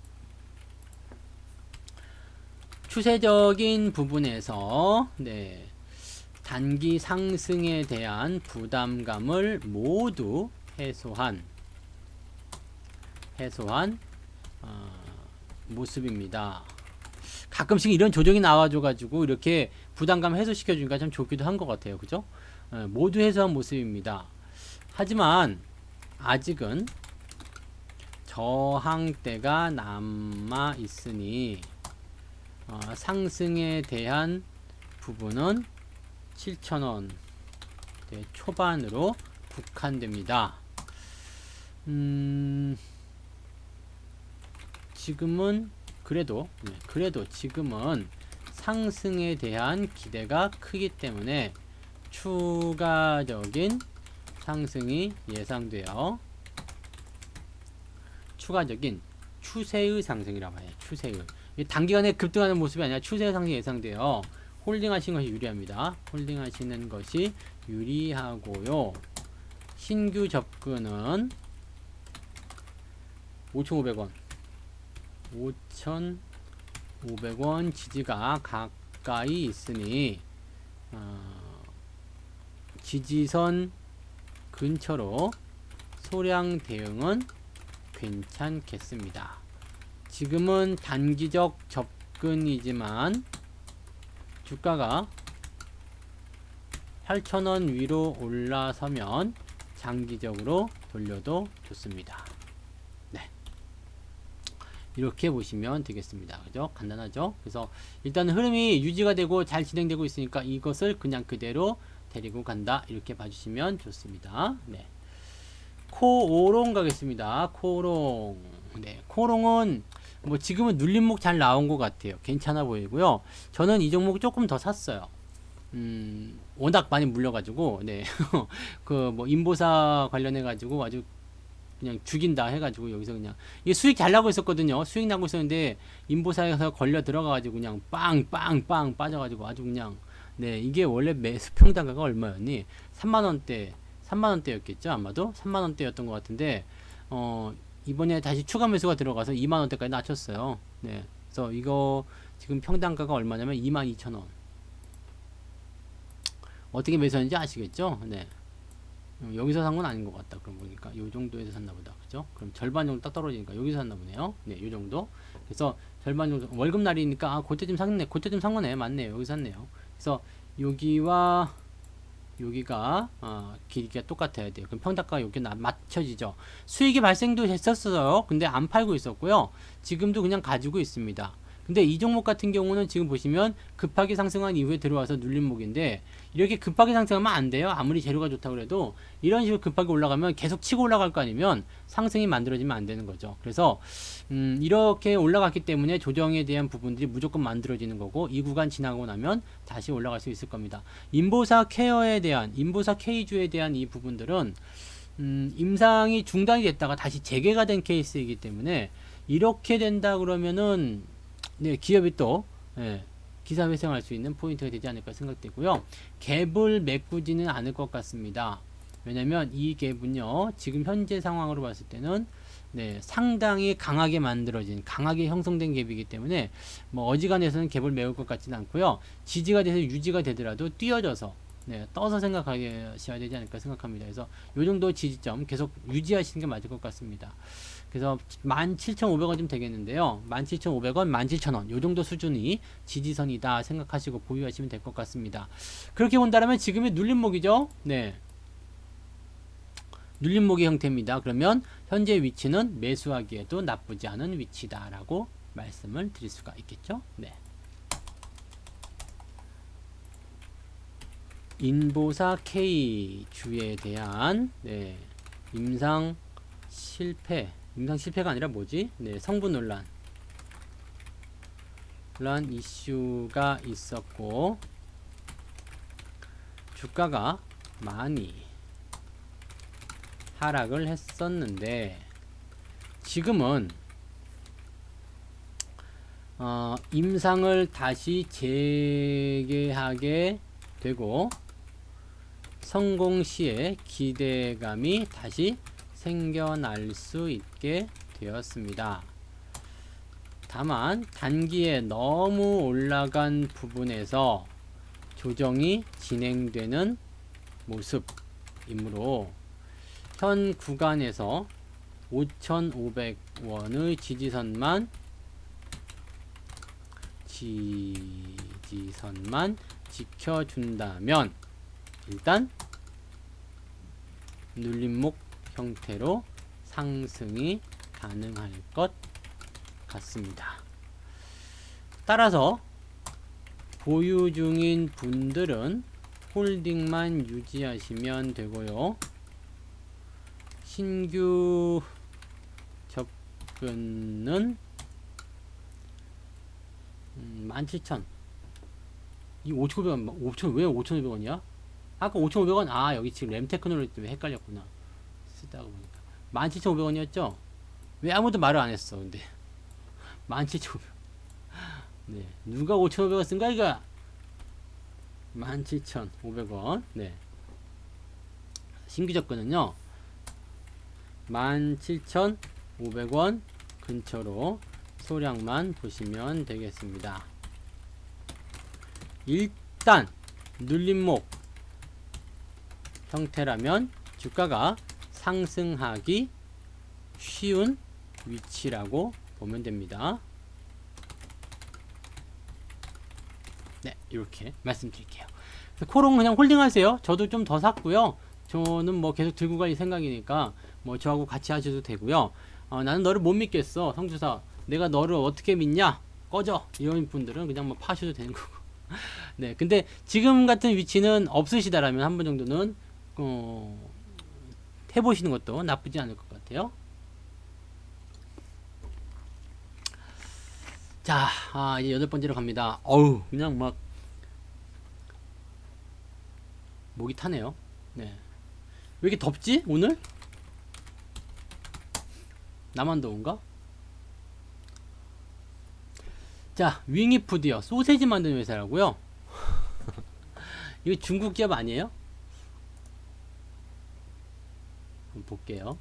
추세적인 부분에서 네, 단기 상승에 대한 부담감을 모두 해소한 모습입니다. 가끔씩 이런 조정이 나와줘가지고 이렇게 부담감 해소시켜주니까 참 좋기도 한 것 같아요. 그죠? 모두 해소한 모습입니다. 하지만 아직은 저항대가 남아 있으니 상승에 대한 부분은 7,000원 초반으로 국한됩니다. 지금은 그래도 지금은 상승에 대한 기대가 크기 때문에 추가적인 상승이 예상되어 추가적인 추세의 상승이라고 해요. 추세의 단기간에 급등하는 모습이 아니라 추세의 상승이 예상되어 홀딩하시는 것이 유리합니다. 홀딩하시는 것이 유리하고요. 신규 접근은 5,500원 5,500원 지지가 가까이 있으니 지지선 근처로 소량 대응은 괜찮겠습니다. 지금은 단기적 접근이지만 주가가 8,000원 위로 올라서면 장기적으로 돌려도 좋습니다. 이렇게 보시면 되겠습니다. 그죠? 간단하죠? 그래서 일단 흐름이 유지가 되고 잘 진행되고 있으니까 이것을 그냥 그대로 데리고 간다. 이렇게 봐주시면 좋습니다. 네. 코오롱 가겠습니다. 코오롱. 네. 코오롱은 뭐 지금은 눌림목 잘 나온 것 같아요. 괜찮아 보이고요. 저는 이 종목 조금 더 샀어요. 워낙 많이 물려가지고, 네. 뭐 인보사 관련해가지고 아주 그냥 죽인다 해가지고 여기서 그냥 이게 수익 잘 나고 있었거든요. 수익 나고 있었는데 인보사에서 걸려 들어가가지고 그냥 빵 빠져가지고 아주 그냥 네 이게 원래 매수 평단가가 얼마였니? 3만원대였겠죠 아마도 3만원대였던 것 같은데 이번에 다시 추가 매수가 들어가서 2만원대까지 낮췄어요. 네 그래서 이거 지금 평단가가 얼마냐면 22,000원. 어떻게 매수했는지 아시겠죠? 네. 여기서 산 건 아닌 것 같다. 그럼 보니까 요 정도에서 샀나 보다. 그죠? 그럼 절반 정도 딱 떨어지니까 여기서 샀나 보네요. 네, 요 정도. 그래서 절반 정도 월급 날이니까 그때쯤 샀네. 그때쯤 산 거네. 맞네요. 여기 샀네요. 그래서 여기와 여기가 길이가 똑같아야 돼요. 그럼 평단가가 여기 맞춰지죠. 수익이 발생도 했었어요. 근데 안 팔고 있었고요. 지금도 그냥 가지고 있습니다. 근데 이 종목 같은 경우는 지금 보시면 급하게 상승한 이후에 들어와서 눌림목인데, 이렇게 급하게 상승하면 안 돼요. 아무리 재료가 좋다고 그래도 이런 식으로 급하게 올라가면 계속 치고 올라갈 거 아니면 상승이 만들어지면 안 되는 거죠. 그래서 이렇게 올라갔기 때문에 조정에 대한 부분들이 무조건 만들어지는 거고, 이 구간 지나고 나면 다시 올라갈 수 있을 겁니다. 인보사 케어에 대한, 인보사 K주에 대한 이 부분들은 임상이 중단이 됐다가 다시 재개가 된 케이스이기 때문에, 이렇게 된다 그러면은 네, 기업이 또 기사 회생할 수 있는 포인트가 되지 않을까 생각되고요. 갭을 메꾸지는 않을 것 같습니다. 왜냐면 이 갭은요, 지금 현재 상황으로 봤을 때는 상당히 강하게 만들어진, 강하게 형성된 갭이기 때문에 뭐 어지간해서는 갭을 메울 것 같지는 않고요. 지지가 돼서 유지가 되더라도 뛰어져서 떠서 생각하셔야 되지 않을까 생각합니다. 그래서 요 정도 지지점 계속 유지하시는 게 맞을 것 같습니다. 그래서 17,500원쯤 되겠는데요. 17,500원, 17,000원 요 정도 수준이 지지선이다 생각하시고 보유하시면 될 것 같습니다. 그렇게 본다면 지금의 눌림목이죠. 네. 눌림목의 형태입니다. 그러면 현재 위치는 매수하기에도 나쁘지 않은 위치다라고 말씀을 드릴 수가 있겠죠. 네. 인보사 K 주에 대한 임상 실패가 아니라 뭐지? 성분 논란 이슈가 있었고, 주가가 많이 하락을 했었는데, 지금은 임상을 다시 재개하게 되고 성공 시에 기대감이 다시 생겨날 수 있게 되었습니다. 다만 단기에 너무 올라간 부분에서 조정이 진행되는 모습이므로 현 구간에서 5,500원의 지지선만 지켜준다면 일단 눌림목 형태로 상승이 가능할 것 같습니다. 따라서 보유 중인 분들은 홀딩만 유지하시면 되고요. 신규 접근은 17,000. 이 5,500원, 5,000, 왜 5,500원이야? 아까 5,500원, 여기 지금 램테크놀로지 때문에 헷갈렸구나. 쓰다가 보니까. 17,500원이었죠? 왜 아무도 말을 안 했어, 근데. 17,500원. 네. 누가 5,500원 쓴가, 이거? 17,500원. 네. 신규 접근은요, 17,500원 근처로 소량만 보시면 되겠습니다. 일단 눌림목 형태라면 주가가 상승하기 쉬운 위치라고 보면 됩니다. 네, 이렇게 말씀드릴게요. 코롱 그냥 홀딩 하세요. 저도 좀 더 샀고요. 저는 뭐 계속 들고 갈 생각이니까 뭐 저하고 같이 하셔도 되고요. 나는 너를 못 믿겠어, 성주사. 내가 너를 어떻게 믿냐? 꺼져. 이런 분들은 그냥 뭐 파셔도 되는 거고. 네, 근데 지금 같은 위치는 없으시다라면 한 번 정도는 해보시는 것도 나쁘지 않을 것 같아요. 자, 이제 8번째로 갑니다. 어우, 그냥 막 목이 타네요. 네. 왜 이렇게 덥지 오늘? 나만 더운가? 자, 윙이푸드요. 소세지 만드는 회사라고요. 이거 중국 기업 아니에요? 한번 볼게요.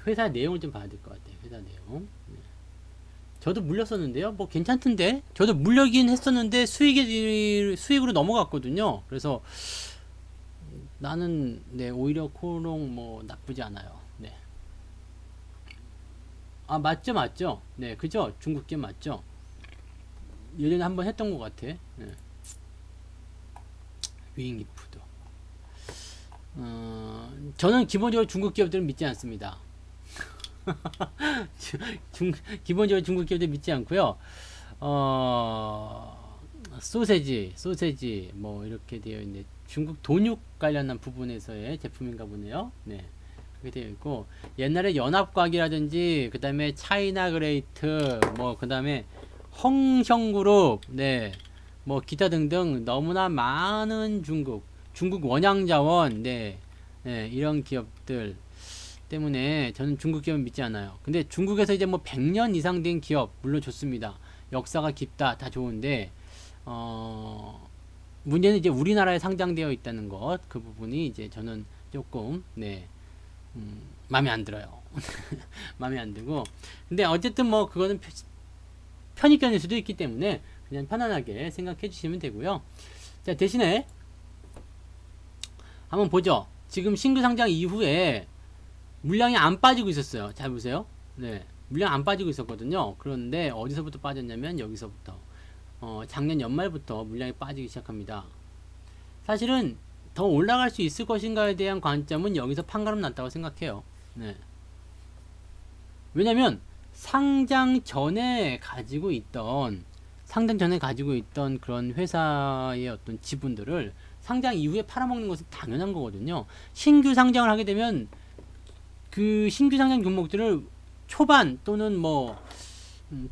회사 내용을 좀 봐야 될 것 같아요. 회사 내용. 네. 저도 물렸었는데요. 뭐 괜찮던데. 저도 물려긴 했었는데 수익으로 넘어갔거든요. 그래서 나는 오히려 코롱 뭐 나쁘지 않아요. 네. 맞죠. 네, 그죠? 중국 기업 맞죠? 예전에 한번 했던 것 같아. 네. 윙이푸드. 저는 기본적으로 중국 기업들은 믿지 않습니다. 중, 기본적으로 중국 기업들 믿지 않고요. 소세지 뭐 이렇게 되어 있는데 중국 돈육 관련한 부분에서의 제품인가 보네요. 네. 그렇게 되어 있고 옛날에 연합과학이라든지 그다음에 차이나 그레이트 뭐 그다음에 헝성그룹 네. 뭐 기타 등등 너무나 많은 중국 원양자원 네. 네. 이런 기업들 때문에 저는 중국 기업은 믿지 않아요. 근데 중국에서 이제 뭐 100년 이상 된 기업 물론 좋습니다. 역사가 깊다 다 좋은데 문제는 이제 우리나라에 상장되어 있다는 것 그 부분이 이제 저는 조금 네 마음에 안 들어요. 마음에 안 들고 근데 어쨌든 뭐 그거는 편익견일 수도 있기 때문에 그냥 편안하게 생각해 주시면 되고요. 자 대신에 한번 보죠. 지금 신규 상장 이후에 물량이 안 빠지고 있었어요. 잘 보세요. 네. 물량 안 빠지고 있었거든요. 그런데 어디서부터 빠졌냐면 여기서부터 작년 연말부터 물량이 빠지기 시작합니다. 사실은 더 올라갈 수 있을 것인가에 대한 관점은 여기서 판가름 났다고 생각해요. 네. 왜냐면 상장 전에 가지고 있던 그런 회사의 어떤 지분들을 상장 이후에 팔아먹는 것은 당연한 거거든요. 신규 상장을 하게 되면 그 신규 상장 종목들을 초반 또는 뭐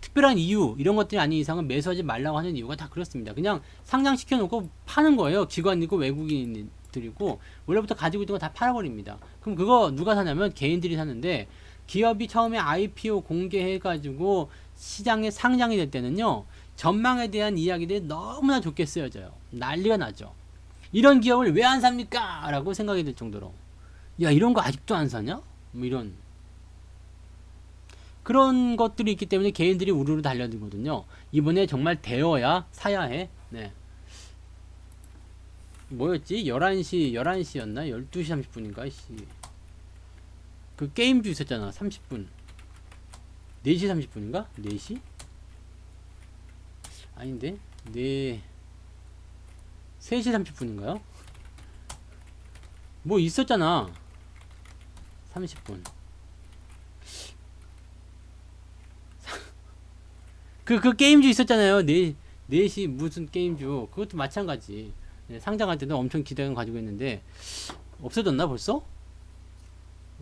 특별한 이유 이런 것들이 아닌 이상은 매수하지 말라고 하는 이유가 다 그렇습니다. 그냥 상장시켜 놓고 파는 거예요. 기관이고 외국인들이고 원래부터 가지고 있던 거 다 팔아버립니다. 그럼 그거 누가 사냐면 개인들이 사는데 기업이 처음에 IPO 공개해가지고 시장에 상장이 될 때는요 전망에 대한 이야기들이 너무나 좋게 쓰여져요. 난리가 나죠. 이런 기업을 왜 안 삽니까? 라고 생각이 들 정도로 야 이런 거 아직도 안 사냐? 뭐 이런 그런 것들이 있기 때문에 개인들이 우르르 달려들거든요. 이번에 정말 되어야 사야 해. 네. 뭐였지? 11시였나? 12시 30분인가? 그 게임주 있었잖아. 30분. 4시 30분인가? 4시? 아닌데? 3시 30분인가요? 뭐 있었잖아. 30분. 그 게임주 있었잖아요. 4시 무슨 게임주. 그것도 마찬가지. 네, 상장할 때도 엄청 기대감 가지고 있는데, 없어졌나 벌써?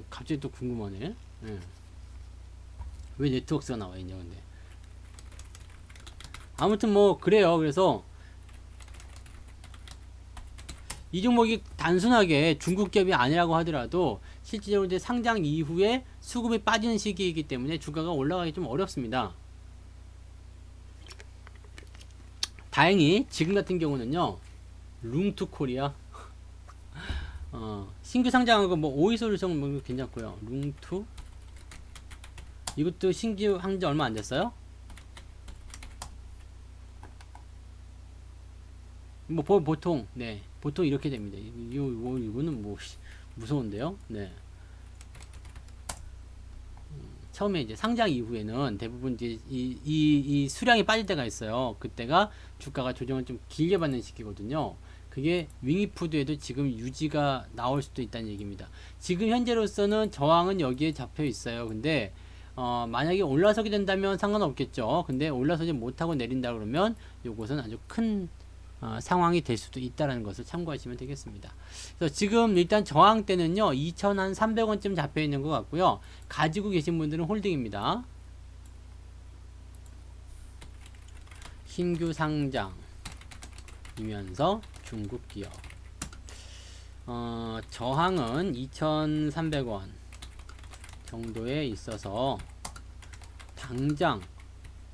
갑자기 또 궁금하네. 네. 왜 네트워크가 나와 있냐, 근데. 아무튼 뭐, 그래요. 그래서, 이 종목이 단순하게 중국 기업이 아니라고 하더라도, 실질적으로 이제 상장 이후에 수급이 빠지는 시기이기 때문에 주가가 올라가기 좀 어렵습니다. 다행히 지금 같은 경우는요 룽투코리아 신규 상장하고 뭐 오이솔루션 뭐 괜찮고요. 룽투 이것도 신규 한지 얼마 안 됐어요. 뭐 보통 네 보통 이렇게 됩니다. 이거는 뭐 무서운데요. 네. 처음에 이제 상장 이후에는 대부분 이제 이 수량이 빠질 때가 있어요. 그때가 주가가 조정을 좀 길게 받는 시기거든요. 그게 윙이푸드에도 지금 유지가 나올 수도 있다는 얘기입니다. 지금 현재로서는 저항은 여기에 잡혀 있어요. 근데 만약에 올라서게 된다면 상관없겠죠. 근데 올라서지 못하고 내린다 그러면 이것은 아주 큰 상황이 될 수도 있다는 것을 참고하시면 되겠습니다. 그래서 지금 일단 저항대는요 2,300원쯤 잡혀 있는 것 같고요. 가지고 계신 분들은 홀딩입니다. 신규 상장이면서 중국 기업 저항은 2,300원 정도에 있어서 당장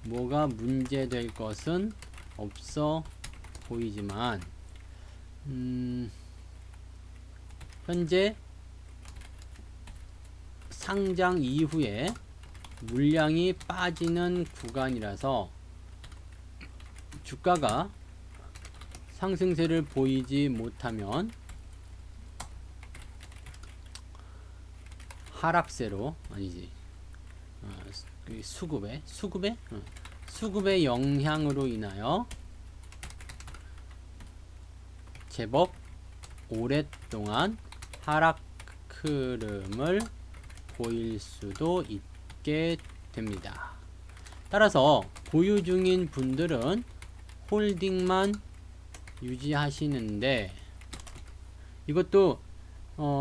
뭐가 문제될 것은 없어 보이지만 현재 상장 이후에 물량이 빠지는 구간이라서 주가가 상승세를 보이지 못하면 하락세로 아니지 수급의 영향으로 인하여 제법 오랫동안 하락 흐름을 보일 수도 있게 됩니다. 따라서 보유 중인 분들은 홀딩만 유지하시는데, 이것도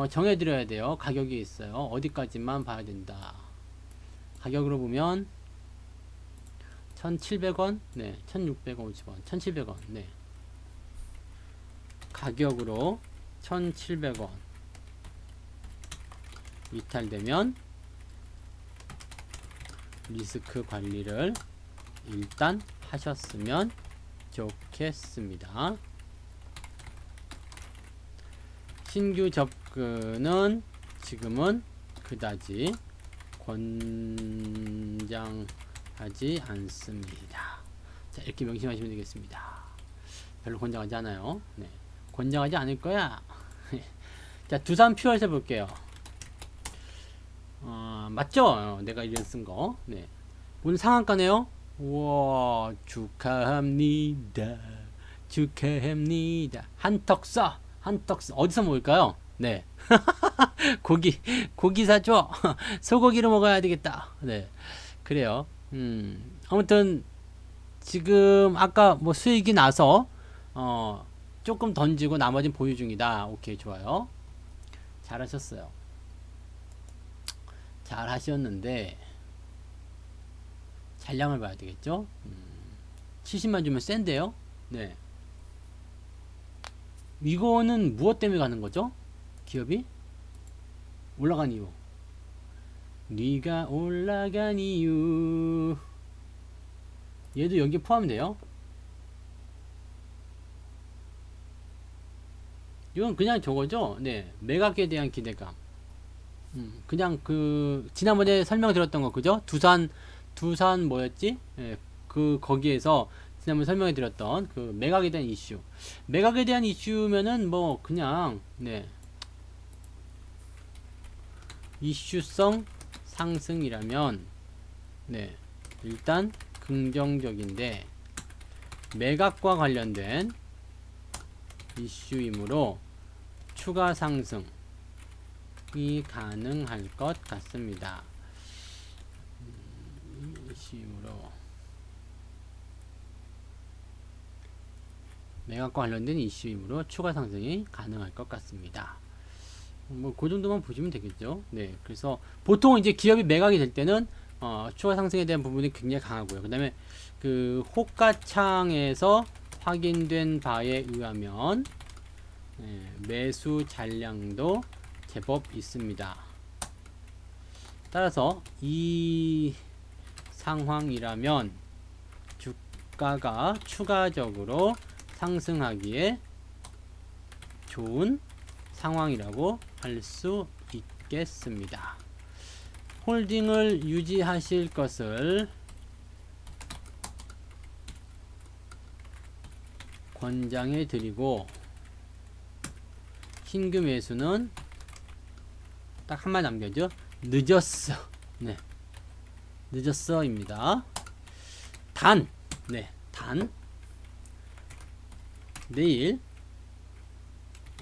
정해드려야 돼요. 가격이 있어요. 어디까지만 봐야 된다. 가격으로 보면 1,700원, 네, 1,650원, 1,700원, 네. 가격으로 1,700원 이탈되면 리스크 관리를 일단 하셨으면 좋겠습니다. 신규 접근은 지금은 그다지 권장하지 않습니다. 자, 이렇게 명심하시면 되겠습니다. 별로 권장하지 않아요. 네. 권장하지 않을 거야. 자, 두산 퓨어에서 볼게요. 맞죠? 내가 이런 쓴 거. 네. 오늘 상한가네요. 우와, 축하합니다. 축하합니다. 한턱 쏴. 한턱 쏴. 어디서 먹을까요? 네. 고기 사줘. 소고기를 먹어야 되겠다. 네. 그래요. 아무튼, 지금, 아까 뭐 수익이 나서, 조금 던지고 나머지는 보유 중이다. 오케이, 좋아요. 잘하셨어요. 잘 하셨는데, 잔량을 봐야 되겠죠? 70만 주면 센데요? 네. 이거는 무엇 때문에 가는 거죠? 기업이? 올라간 이유. 네가 올라간 이유. 얘도 여기에 포함돼요? 이건 그냥 저거죠? 네. 매각에 대한 기대감. 그냥 지난번에 설명드렸던 거, 그죠? 두산 뭐였지? 예, 거기에서 지난번에 설명해드렸던 매각에 대한 이슈. 매각에 대한 이슈면은 뭐, 그냥, 네. 이슈성 상승이라면, 네. 일단, 긍정적인데, 매각과 관련된 이슈이므로, 추가 상승이 가능할 것 같습니다. 이슈이므로 매각과 관련된 이슈이므로 추가 상승이 가능할 것 같습니다. 뭐 그 정도만 보시면 되겠죠. 네, 그래서 보통 이제 기업이 매각이 될 때는 추가 상승에 대한 부분이 굉장히 강하고요. 그다음에 호가창에서 확인된 바에 의하면 매수 잔량도 제법 있습니다. 따라서 이 상황이라면 주가가 추가적으로 상승하기에 좋은 상황이라고 할 수 있겠습니다. 홀딩을 유지하실 것을 권장해 드리고, 신규 매수는 딱 한마디 남겨죠. 늦었어. 네. 늦었어 입니다. 단. 내일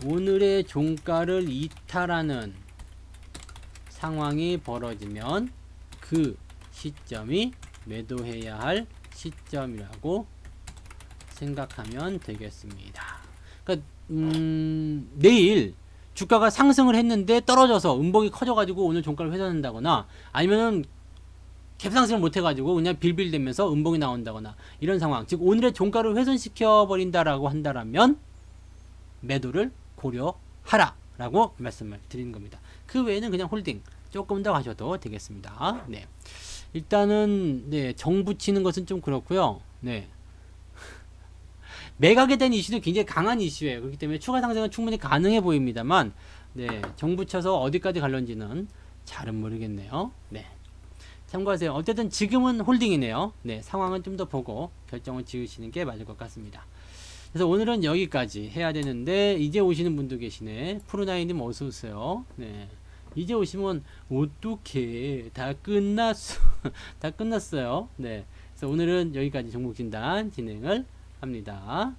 오늘의 종가를 이탈하는 상황이 벌어지면 그 시점이 매도해야 할 시점이라고 생각하면 되겠습니다. 그러니까 내일 주가가 상승을 했는데 떨어져서 음봉이 커져가지고 오늘 종가를 훼손한다거나, 아니면은 갭상승을 못해가지고 그냥 빌빌대면서 음봉이 나온다거나, 이런 상황, 즉 오늘의 종가를 훼손시켜 버린다라고 한다라면 매도를 고려하라 라고 말씀을 드리는 겁니다. 그 외에는 그냥 홀딩 조금 더 가셔도 되겠습니다. 네. 일단은 정 붙이는 것은 좀 그렇고요. 네. 매각에 대한 이슈는 굉장히 강한 이슈예요. 그렇기 때문에 추가 상승은 충분히 가능해 보입니다만, 정 붙여서 어디까지 갈런지는 잘은 모르겠네요. 네. 참고하세요. 어쨌든 지금은 홀딩이네요. 네. 상황은 좀 더 보고 결정을 지으시는 게 맞을 것 같습니다. 그래서 오늘은 여기까지 해야 되는데, 이제 오시는 분도 계시네. 푸르나이님 어서오세요. 네. 이제 오시면 어떡해, 다 끝났어. 다 끝났어요. 네. 그래서 오늘은 여기까지 종목진단 진행을 합니다.